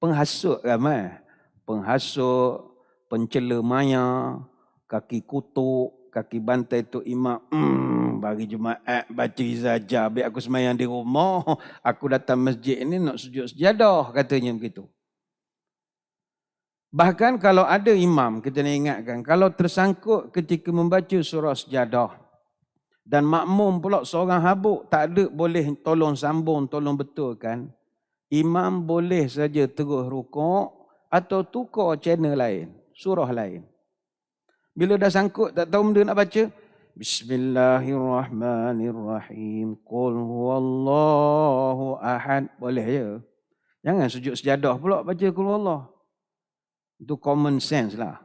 penghasut ramai. Penghasut, pencela maya, kaki kutuk, kaki bantai tu imam. Bagi Jumaat baca izajah, biar aku semayang di rumah. Aku datang masjid ni nak sujud sejadah, katanya begitu. Bahkan kalau ada imam, kita nak ingatkan, kalau tersangkut ketika membaca surah sejadah, dan makmum pula seorang habuk, tak ada boleh tolong sambung, tolong betulkan. Imam boleh saja terus rukuk atau tukar channel lain, surah lain. Bila dah sangkut, tak tahu benda nak baca. Bismillahirrahmanirrahim. Qul huwallahu ahad. Boleh je. Jangan sujud sejadah pula baca qul huwallah. Itu common sense lah.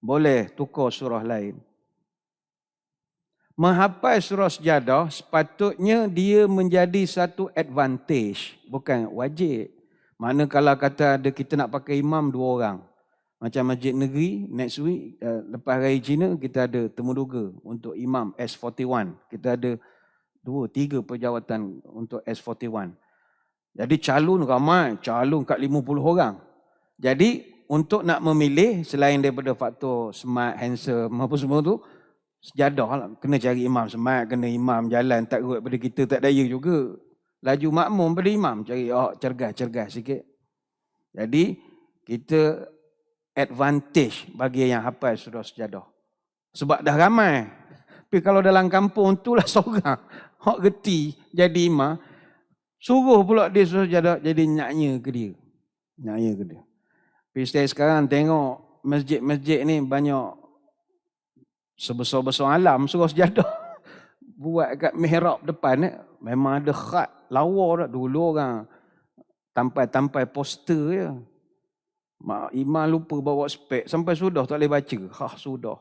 Boleh tukar surah lain. Menghafal surah sejadah sepatutnya dia menjadi satu advantage, bukan wajib. Mana kalau kata ada kita nak pakai imam 2 orang. Macam masjid negeri, next week, lepas raya Cina, kita ada temuduga untuk imam S41. Kita ada 2-3 perjawatan untuk S41. Jadi calon ramai, calon kat 50 orang. Jadi untuk nak memilih, selain daripada faktor smart, handsome, apa semua tu, sejadah lah. Kena cari imam smart, kena imam jalan tak urut pada kita, tak daya juga. Laju makmum pada imam, cari cergas sikit. Jadi kita advantage bagi yang hafal surah sejadah. Sebab dah ramai. Tapi kalau dalam kampung tu lah seorang hak geti jadi imam, suruh pula dia surah sejadah, jadi nyaknya ke dia. Tapi sekarang tengok masjid-masjid ni banyak sebesar-besar alam surah sejadah. Buat kat mihrab depan memang ada khat lawa dah. Dulu orang tampai-tampai poster je. Imam lupa bawa spek sampai sudah tak boleh baca. Sudah.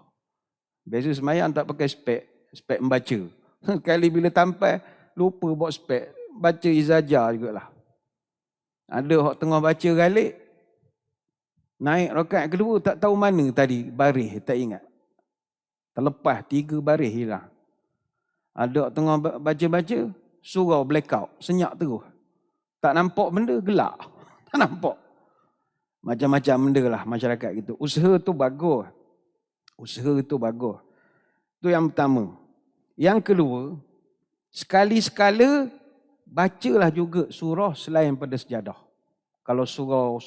Biasa semayang tak pakai spek membaca. Kali bila tampai lupa bawa spek, baca izajah jugalah. Ada hak tengah baca galik, naik rakaat kedua tak tahu mana tadi baris, tak ingat. Terlepas 3 baris hilang. Ada tengah baca-baca, surau blackout, senyap terus. Tak nampak benda, gelap. Tak nampak. Macam-macam benda lah masyarakat gitu. Usaha tu bagus. Itu yang pertama. Yang kedua, sekali-sekala bacalah juga surah selain pada sejadah. Kalau surau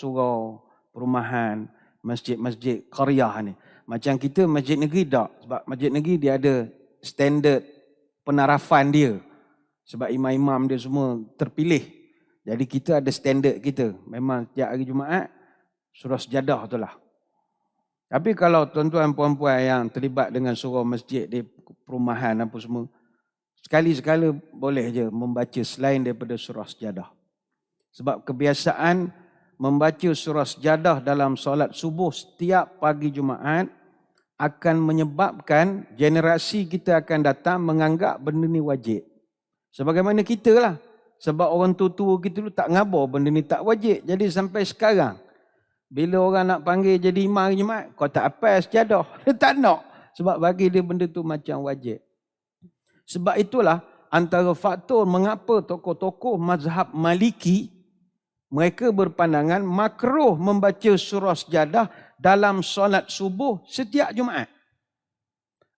perumahan, masjid-masjid qaryah ni. Macam kita masjid negeri tak. Sebab masjid negeri dia ada standard penarafan dia. Sebab imam-imam dia semua terpilih. Jadi kita ada standard kita. Memang setiap hari Jumaat, surah sejadah tu lah. Tapi kalau tuan-tuan puan-puan yang terlibat dengan surau masjid di perumahan apa semua, sekali-sekala boleh je membaca selain daripada surah sejadah. Sebab kebiasaan membaca surah sejadah dalam solat subuh setiap pagi Jumaat akan menyebabkan generasi kita akan datang menganggap benda ni wajib. Sebagaimana kita lah. Sebab orang tua-tua kita dulu tak ngabar benda ni tak wajib. Jadi sampai sekarang, bila orang nak panggil jadi imam Jumaat, kau tak hafal sejadah. Dia tak nak. Sebab bagi dia benda tu macam wajib. Sebab itulah antara faktor mengapa tokoh-tokoh mazhab Maliki mereka berpandangan makruh membaca surah sejadah dalam solat subuh setiap Jumaat.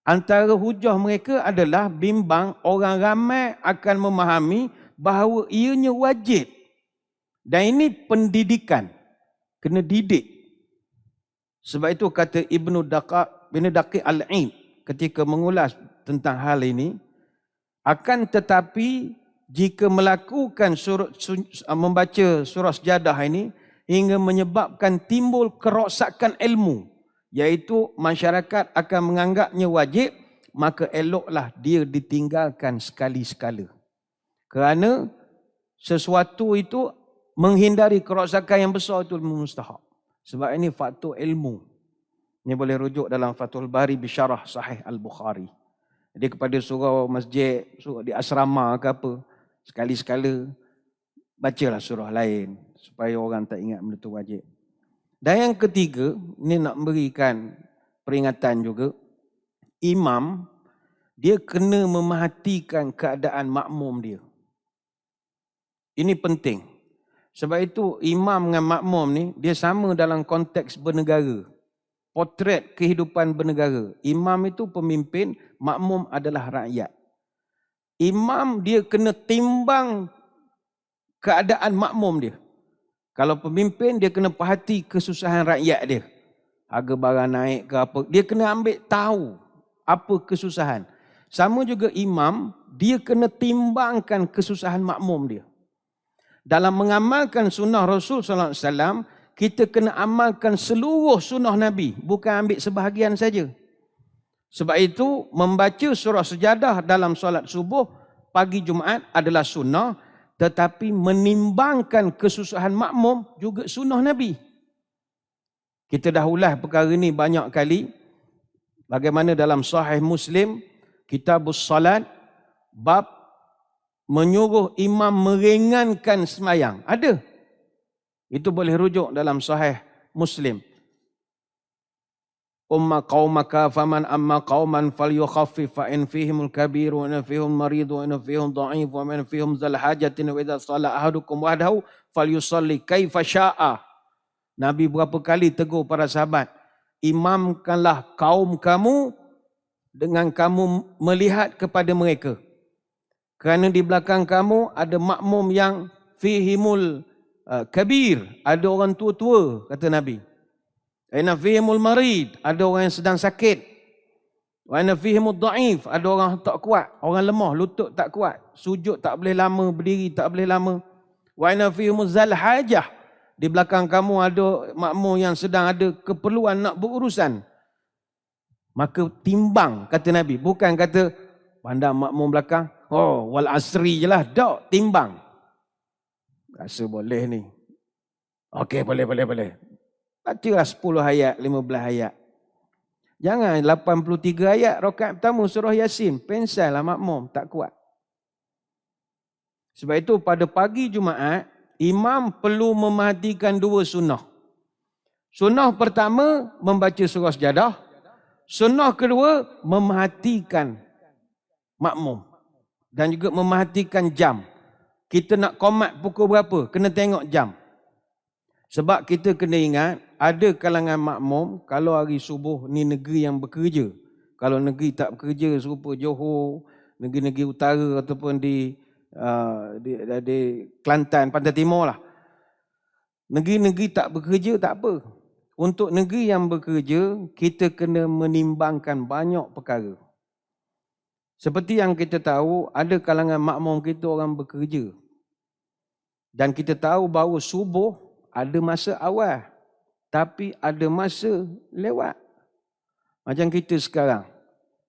Antara hujah mereka adalah bimbang orang ramai akan memahami bahawa ianya wajib. Dan ini pendidikan. Kena didik. Sebab itu kata Ibnu Daqiq Al-Aid ketika mengulas tentang hal ini, akan tetapi jika melakukan membaca surah sejadah ini hingga menyebabkan timbul kerosakan ilmu, iaitu masyarakat akan menganggapnya wajib, maka eloklah dia ditinggalkan sekali-sekala. Kerana sesuatu itu menghindari kerosakan yang besar itu mustahab. Sebab ini faktor ilmu. Ini boleh rujuk dalam Fathul Bari bisyarah Sahih Al-Bukhari. Jadi kepada surau masjid, surau di asrama ke apa, sekali-sekala bacalah surah lain supaya orang tak ingat benda tu wajib. Dan yang ketiga, ini nak memberikan peringatan juga, imam dia kena memerhatikan keadaan makmum dia. Ini penting. Sebab itu imam dengan makmum ni dia sama dalam konteks bernegara. Potret kehidupan bernegara. Imam itu pemimpin, makmum adalah rakyat. Imam dia kena timbang keadaan makmum dia. Kalau pemimpin dia kena perhati kesusahan rakyat dia. Harga barang naik ke apa, dia kena ambil tahu apa kesusahan. Sama juga imam, dia kena timbangkan kesusahan makmum dia. Dalam mengamalkan sunnah Rasul sallallahu alaihi wasallam, kita kena amalkan seluruh sunnah Nabi, bukan ambil sebahagian saja. Sebab itu membaca surah sejadah dalam solat subuh pagi Jumaat adalah sunnah, tetapi menimbangkan kesusahan makmum juga sunnah Nabi. Kita dah ulas perkara ini banyak kali. Bagaimana dalam Sahih Muslim, Kitabus Salat, bab menyuruh imam meringankan sembahyang. Ada. Itu boleh rujuk dalam Sahih Muslim. Umma qaumaka faman amma qauman falyukhaffif fa in fihimul kabir wa in fihim marid wa in fihim dha'if wa in fihim zal hajatin wa idza shalla ahadukum wahdahu falyusalli kaifa syaa. Nabi berapa kali tegur para sahabat, imamkanlah kaum kamu dengan kamu melihat kepada mereka. Kerana di belakang kamu ada makmum yang fihimul kabir, ada orang tua-tua, kata Nabi. Aina fihimul marid, ada orang yang sedang sakit. Wa aina fihimul dhaif, ada orang tak kuat, orang lemah, lutut tak kuat, sujud tak boleh lama, berdiri tak boleh lama. Wa aina fihimul zal hajah, di belakang kamu ada makmum yang sedang ada keperluan nak berurusan. Maka timbang, kata Nabi, bukan kata pandang makmum belakang, oh wal asri je lah, tak, timbang. Rasa boleh ni. Okey, boleh. Bacalah 10 ayat, 15 ayat. Jangan 83 ayat rakaat pertama surah Yasin. Pensailah makmum, tak kuat. Sebab itu pada pagi Jumaat, imam perlu memerhatikan 2 sunnah. Sunnah pertama, membaca surah sejadah. Sunnah kedua, memerhatikan makmum. Dan juga memerhatikan jam. Kita nak qomat pukul berapa? Kena tengok jam. Sebab kita kena ingat, ada kalangan makmum, kalau hari subuh ni negeri yang bekerja. Kalau negeri tak bekerja, serupa Johor, negeri-negeri utara ataupun di Kelantan, Pantai Timur lah. Negeri-negeri tak bekerja, tak apa. Untuk negeri yang bekerja, kita kena menimbangkan banyak perkara. Seperti yang kita tahu, ada kalangan makmum kita orang bekerja. Dan kita tahu bahawa subuh ada masa awal, tapi ada masa lewat. Macam kita sekarang.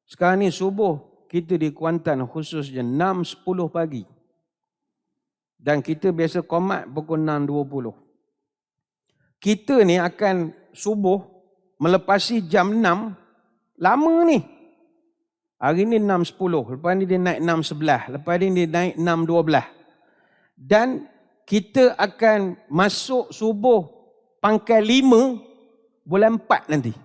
Sekarang ni subuh kita di Kuantan khususnya 6.10 pagi. Dan kita biasa qomat pukul 6.20. Kita ni akan subuh melepasi jam 6 lama ni. Hari ni 6.10, lepas ni dia naik 6.11, lepas ni dia naik 6.12. Dan kita akan masuk subuh pangkal 5 bulan 4 nanti.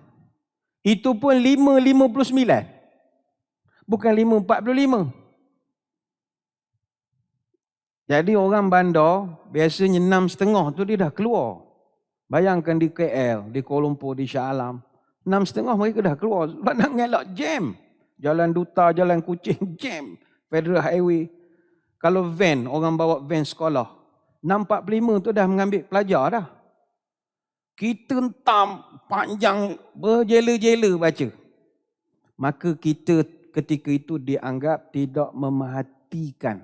Itu pun 5.59. Bukan 5.45. Jadi orang bandar biasanya 6.30 tu dia dah keluar. Bayangkan di KL, di Kuala Lumpur, di Shah Alam. 6.30 mereka dah keluar sebab nak ngelak jam. Jalan Duta, Jalan Kuching, jam. Federal Highway. Kalau van, orang bawa van sekolah, 6.45 tu dah mengambil pelajar dah. Kita entam panjang berjela-jela baca. Maka kita ketika itu dianggap tidak memerhatikan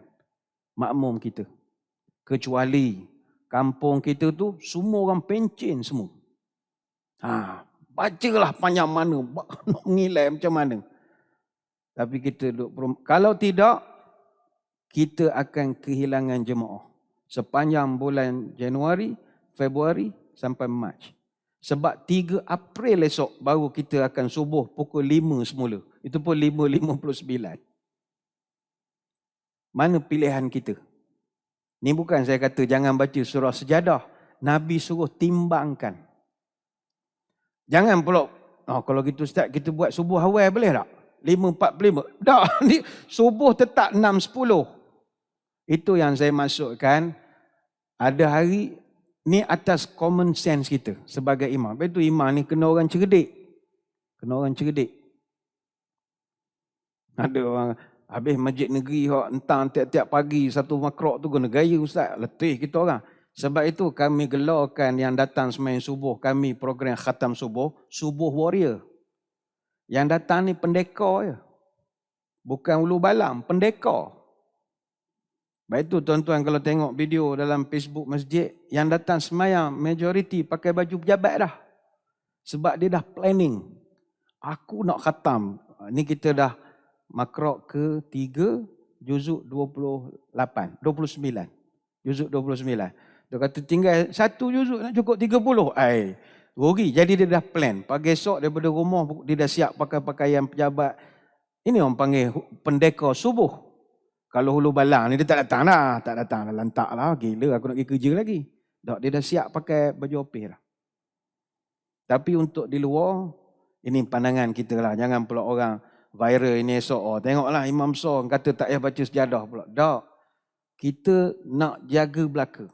makmum kita. Kecuali kampung kita tu semua orang pencen semua. Bacalah panjang mana, nak mengilai macam mana. Tapi kita duduk, kalau tidak, kita akan kehilangan jemaah sepanjang bulan Januari, Februari sampai Mac. Sebab 3 April esok baru kita akan subuh pukul 5 semula. Itu pun 5.59. Mana pilihan kita? Ni bukan saya kata jangan baca surah Sejadah. Nabi suruh timbangkan. Jangan pula, kalau gitu Ustaz, kita buat subuh awal boleh tak? 5.45. Tak, ni subuh tetap 6.10. Itu yang saya maksudkan. Ada hari, ni atas common sense kita sebagai imam. Lepas tu imam ni kena orang cerdik. Kena orang cerdik. Ada orang, habis masjid negeri, entang tiap-tiap pagi satu makrok tu kena gaya Ustaz. Letih kita orang. Sebab itu kami gelarkan yang datang sembahyang subuh, kami program khatam subuh, subuh warrior. Yang datang ni pendekar je. Bukan ulu balang, pendekar. Baik tu tuan-tuan kalau tengok video dalam Facebook masjid, yang datang sembahyang majoriti pakai baju pejabat dah. Sebab dia dah planning. Aku nak khatam. Ni kita dah makrok ke-3, juzuk 29. Juzuk 29. Dia kata tinggal 1 juzuk nak cukup 30. Rugi. Jadi dia dah plan. Pagi esok daripada rumah dia dah siap pakai pakaian pejabat. Ini orang panggil pendekar subuh. Kalau hulu balang ni dia tak datang dah. Tak datang dah, lantak lah. Gila aku nak pergi kerja lagi. Dia dah siap pakai baju opis lah. Tapi untuk di luar, ini pandangan kita lah. Jangan pula orang viral ini esok. Tengoklah Imam Besar kata tak payah baca sejadah pula. Tak. Kita nak jaga belaka.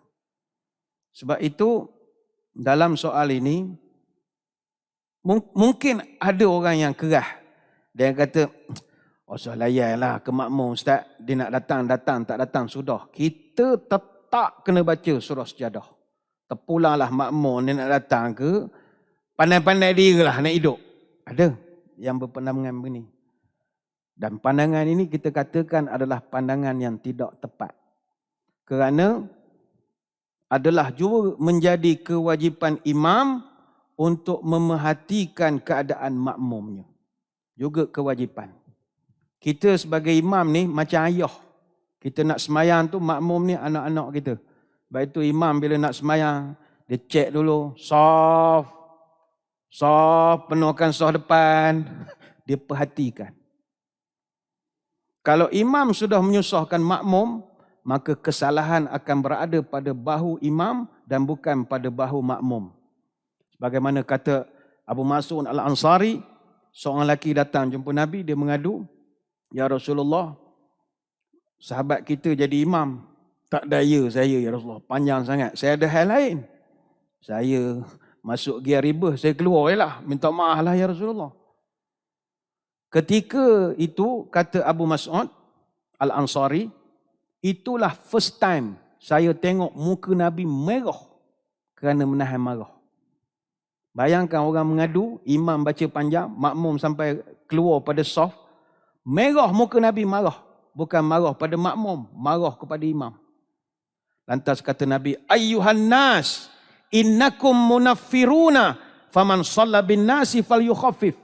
Sebab itu dalam soal ini, mungkin ada orang yang kerah. Dia kata, soal layan lah ke makmum Ustaz. Dia nak datang, tak datang, sudah. Kita tetap kena baca surah Sejadah. Terpulanglah makmum dia nak datang ke, pandai-pandai dia lah nak hidup. Ada yang berpandangan begini. Dan pandangan ini kita katakan adalah pandangan yang tidak tepat. Kerana adalah juga menjadi kewajipan imam untuk memerhatikan keadaan makmumnya. Juga kewajipan. Kita sebagai imam ni macam ayah. Kita nak semayang tu makmum ni anak-anak kita. Baik tu imam bila nak semayang, dia cek dulu. Saf, penuhkan saf depan. Dia perhatikan. Kalau imam sudah menyusahkan makmum, maka kesalahan akan berada pada bahu imam dan bukan pada bahu makmum. Bagaimana kata Abu Mas'ud Al-Ansari, seorang lelaki datang jumpa Nabi, dia mengadu, "Ya Rasulullah, sahabat kita jadi imam. Tak daya saya ya Rasulullah, panjang sangat. Saya ada hal lain. Saya masuk gear riba, saya keluar lah. Minta maaf lah ya Rasulullah." Ketika itu, kata Abu Mas'ud Al-Ansari, itulah first time saya tengok muka Nabi merah kerana menahan marah. Bayangkan orang mengadu, imam baca panjang, makmum sampai keluar pada saf, merah muka Nabi marah. Bukan marah pada makmum, marah kepada imam. Lantas kata Nabi, "Ayyuhan nas, innakum munaffiruna, faman shalla bin nasi falyukhaffif."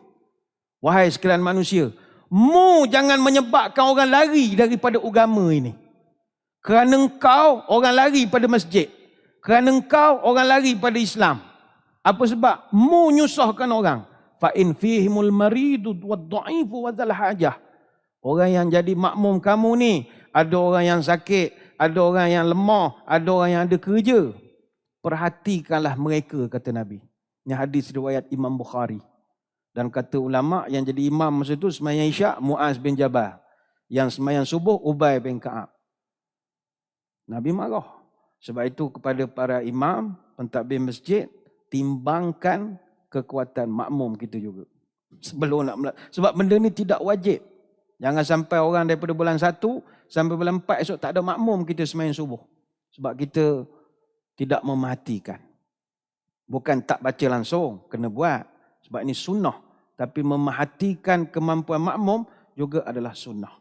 Wahai sekalian manusia, mu jangan menyebabkan orang lari daripada agama ini. Kerana engkau orang lari pada masjid. Kerana engkau orang lari pada Islam. Apa sebab? Mu nyusahkan orang. Fa in fihimul maridu wad-dha'ifu wa dzal hajah. Orang yang jadi makmum kamu ni, ada orang yang sakit, ada orang yang lemah, ada orang yang ada kerja. Perhatikanlah mereka, kata Nabi. Ini hadis riwayat Imam Bukhari. Dan kata ulama yang jadi imam masa itu sembahyang Isyak, Muaz bin Jabal. Yang sembahyang subuh, Ubay bin Ka'ab. Nabi marah. Sebab itu kepada para imam, pentadbir masjid, timbangkan kekuatan makmum kita juga. Sebab benda ni tidak wajib. Jangan sampai orang daripada bulan 1 sampai bulan 4 esok tak ada makmum kita sembahyang subuh. Sebab kita tidak memerhatikan. Bukan tak baca langsung, kena buat. Sebab ini sunnah. Tapi memerhatikan kemampuan makmum juga adalah sunnah.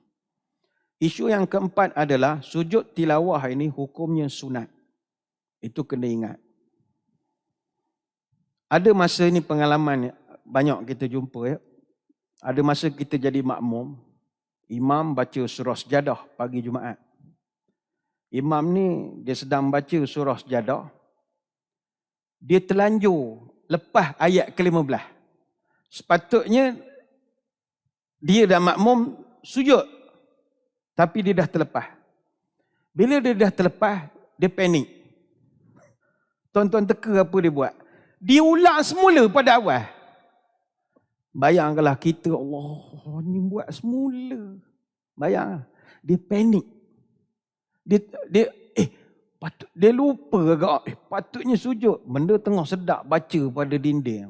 Isu yang keempat adalah sujud tilawah ini hukumnya sunat. Itu kena ingat. Ada masa ini pengalaman banyak kita jumpa ya. Ada masa kita jadi makmum, imam baca surah sejadah pagi Jumaat. Imam ni dia sedang baca surah sejadah. Dia terlanjur lepas ayat ke-15. Sepatutnya dia dah makmum sujud. Tapi dia dah terlepas. Bila dia dah terlepas, dia panik. Tuan-tuan teka apa dia buat? Dia ulang semula pada awal. Bayangkanlah kita, Allah ni buat semula. Bayang, dia panik. Dia lupa agak. Patutnya sujud. Benda tengah sedap baca pada dinding.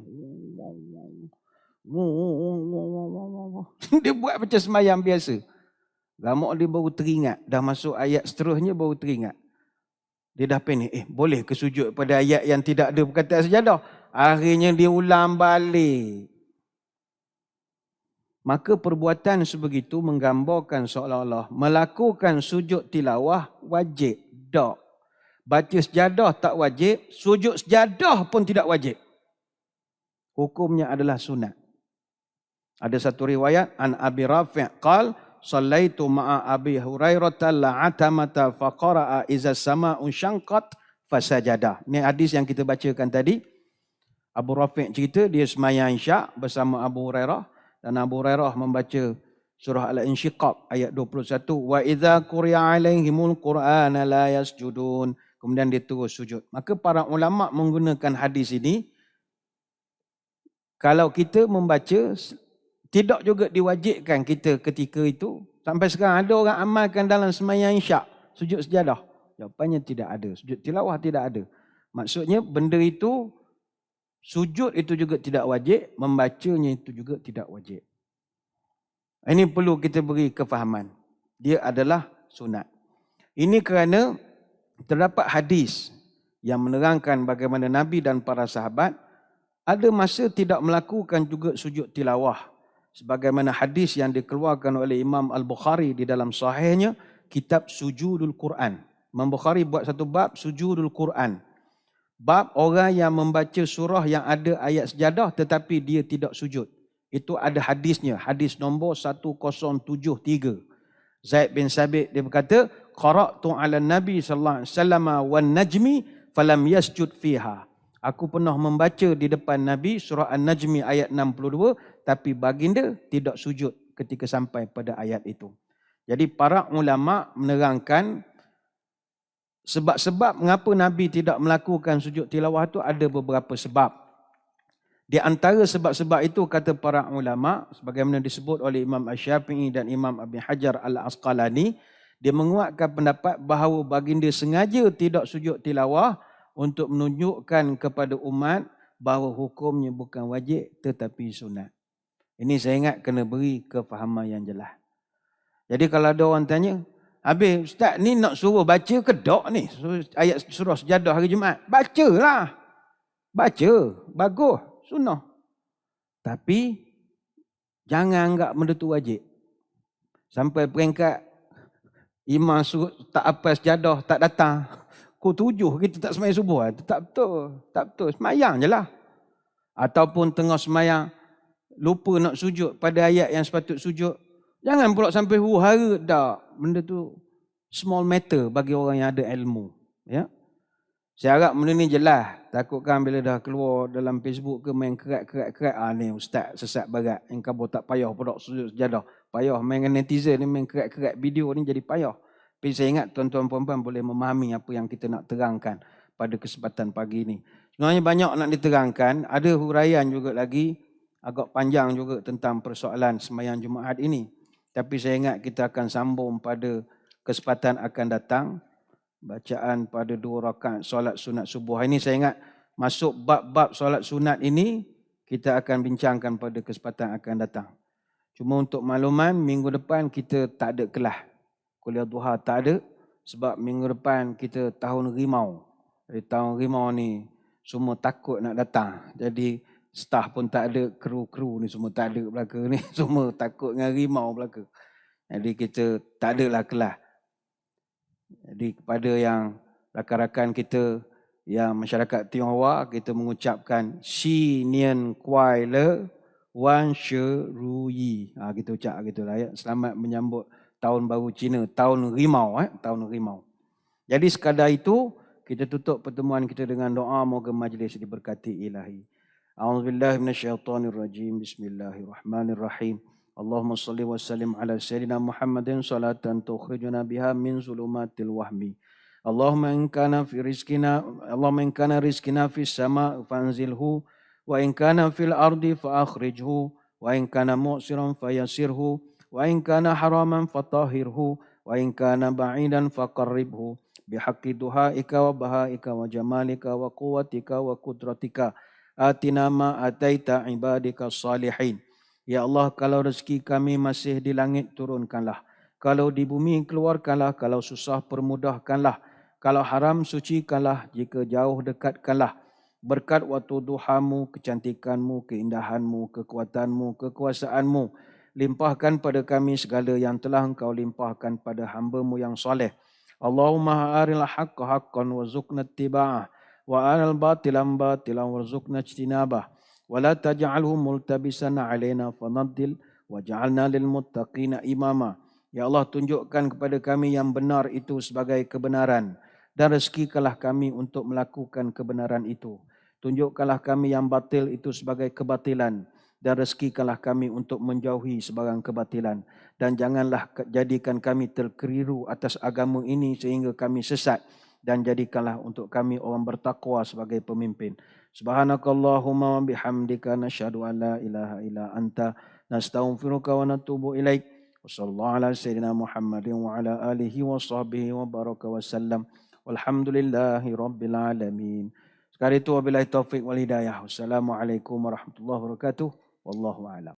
Dia buat macam semayang biasa. Lama dia baru teringat. Dah masuk ayat seterusnya baru teringat. Dia dah panik. Boleh ke sujud pada ayat yang tidak ada perkataan sejadah? Akhirnya dia ulang balik. Maka perbuatan sebegitu menggambarkan seolah-olah melakukan sujud tilawah wajib. Tak. Baca sejadah tak wajib. Sujud sejadah pun tidak wajib. Hukumnya adalah sunat. Ada satu riwayat. An Abi Rafi' qal. Sallaitu ma'a Abi Hurairah la'atamata faqara'a iza sama'un syangqat fasajadah. Ini hadis yang kita bacakan tadi. Abu Rafi' cerita dia semayang isyak bersama Abu Hurairah. Dan Abu Hurairah membaca surah Al-Insyiqaq ayat 21. Wa idza quri'a alaihimul Qur'ana la yasjudun. Kemudian dia terus sujud. Maka para ulama menggunakan hadis ini. Kalau kita membaca, tidak juga diwajibkan kita ketika itu. Sampai sekarang ada orang amalkan dalam sembahyang isyak. Sujud sejadah. Jawapannya tidak ada. Sujud tilawah tidak ada. Maksudnya benda itu, sujud itu juga tidak wajib. Membacanya itu juga tidak wajib. Ini perlu kita beri kefahaman. Dia adalah sunat. Ini kerana terdapat hadis yang menerangkan bagaimana Nabi dan para sahabat ada masa tidak melakukan juga sujud tilawah. Sebagaimana hadis yang dikeluarkan oleh Imam Al-Bukhari di dalam sahihnya, kitab Sujudul Quran. Imam Bukhari buat satu bab Sujudul Quran. Bab orang yang membaca surah yang ada ayat sejadah tetapi dia tidak sujud. Itu ada hadisnya, hadis nombor 1073. Zaid bin Sabit dia berkata, qara'tu 'ala Nabi sallallahu alaihi wasallam wan najmi falam yasjud fiha. Aku pernah membaca di depan Nabi surah An-Najmi ayat 62, tapi baginda tidak sujud ketika sampai pada ayat itu. Jadi para ulama menerangkan sebab-sebab mengapa Nabi tidak melakukan sujud tilawah itu ada beberapa sebab. Di antara sebab-sebab itu kata para ulama, sebagaimana disebut oleh Imam Asy-Syafi'i dan Imam Abi Hajar Al-Asqalani, dia menguatkan pendapat bahawa baginda sengaja tidak sujud tilawah untuk menunjukkan kepada umat bahawa hukumnya bukan wajib tetapi sunat. Ini saya ingat kena beri kefahaman yang jelas. Jadi kalau ada orang tanya, habis Ustaz ni nak suruh baca ke tak ni? Ayat surah sejadah hari Jumaat. Bacalah. Baca. Bagus. Sunnah. Tapi jangan anggap benda tu wajib. Sampai peringkat imam suruh tak apa sejadah tak datang. Pukul 7 kita tak semayang subuh. Itu tak betul. Tak betul. Semayang je lah. Ataupun tengah semayang lupa nak sujud pada ayat yang sepatut sujud. Jangan pula sampai huru-hara. Tak. Benda tu small matter bagi orang yang ada ilmu. Ya. Saya harap benda ni jelas. Takutkan bila dah keluar dalam Facebook ke main kerat-kerat. Ni ustaz sesat barat. Yang kamu tak payah pula sujud sejadah. Payah main dengan netizen ni main kerat-kerat video ni jadi payah. Tapi saya ingat tuan-tuan puan-puan boleh memahami apa yang kita nak terangkan pada kesempatan pagi ini. Sebenarnya banyak nak diterangkan. Ada huraian juga lagi. Agak panjang juga tentang persoalan sembahyang Jumaat ini. Tapi saya ingat kita akan sambung pada kesempatan akan datang. Bacaan pada 2 rakaat solat sunat subuh. Ini saya ingat masuk bab-bab solat sunat ini kita akan bincangkan pada kesempatan akan datang. Cuma untuk makluman, minggu depan kita tak ada kelas. Kuliah duha tak ada sebab minggu depan kita tahun rimau. Jadi tahun rimau ni semua takut nak datang. Jadi staff pun tak ada, kru-kru ni semua tak ada belaka ni. Semua takut dengan rimau belaka. Jadi kita tak adalah kelas. Jadi kepada yang rakan-rakan kita yang masyarakat Tionghoa, kita mengucapkan Xi Nian Kuai Le Wan She Ru Yi. Kita ucap gitulah ya. Selamat menyambut tahun baru Cina, tahun rimau, tahun rimau. Jadi sekadar itu kita tutup pertemuan kita dengan doa, moga majlis diberkati ilahi. A'udzubillahi minasyaitonirrajim. Bismillahirrahmanirrahim. Allahumma salli wa sallim ala sayyidina Muhammadin salatan tukhrijuna biha min zulumatil wahmi. Allahumma in kana rizqina fis sama' fanzilhu wa in kana fil ardi fa akhrijhu wa in kana mu'siran fayassirhu wa in kana haraman fatahhirhu wa in kana ba'idan faqarribhu bihaqqi duhaika wa bahaika wa jamalika wa quwwatika wa qudratika atina ma ataita ibadika salihin. Ya Allah, kalau rezeki kami masih di langit, turunkanlah. Kalau di bumi, keluarkanlah. Kalau susah, permudahkanlah. Kalau haram, sucikanlah. Jika jauh, dekatkanlah. Berkat waktu duhamu, kecantikanmu, keindahanmu, kekuatanmu, kekuasaanmu. Limpahkan pada kami segala yang telah Engkau limpahkan pada hamba-Mu yang soleh. Allahumma aril haqqa haqqan warzuqna ittiba'ah wa aril batilan batilan warzuqna ijtinabah. ولا تجعله ملتبسا علينا فنضل وجعلنا للمتقين إماما. Ya Allah, tunjukkan kepada kami yang benar itu sebagai kebenaran dan rezekikanlah kami untuk melakukan kebenaran itu. Tunjukkanlah kami yang batil itu sebagai kebatilan dan rezekikanlah kami untuk menjauhi sebarang kebatilan, dan janganlah jadikan kami terkeliru atas agama ini sehingga kami sesat, dan jadikanlah untuk kami orang bertakwa sebagai pemimpin. Subhanakallahumma wa bihamdika nasyhadu an la ilaha illa anta nastaghfiruka wa natubu ilaik. Wassallallahu ala sayyidina Muhammadin wa ala alihi wa sahbihi wa baraka wa sallam. Walhamdulillahi rabbil alamin. Sekali itu wabillahi taufik wal hidayah. Wassalamualaikum warahmatullahi wabarakatuh. Wallahu a'lam.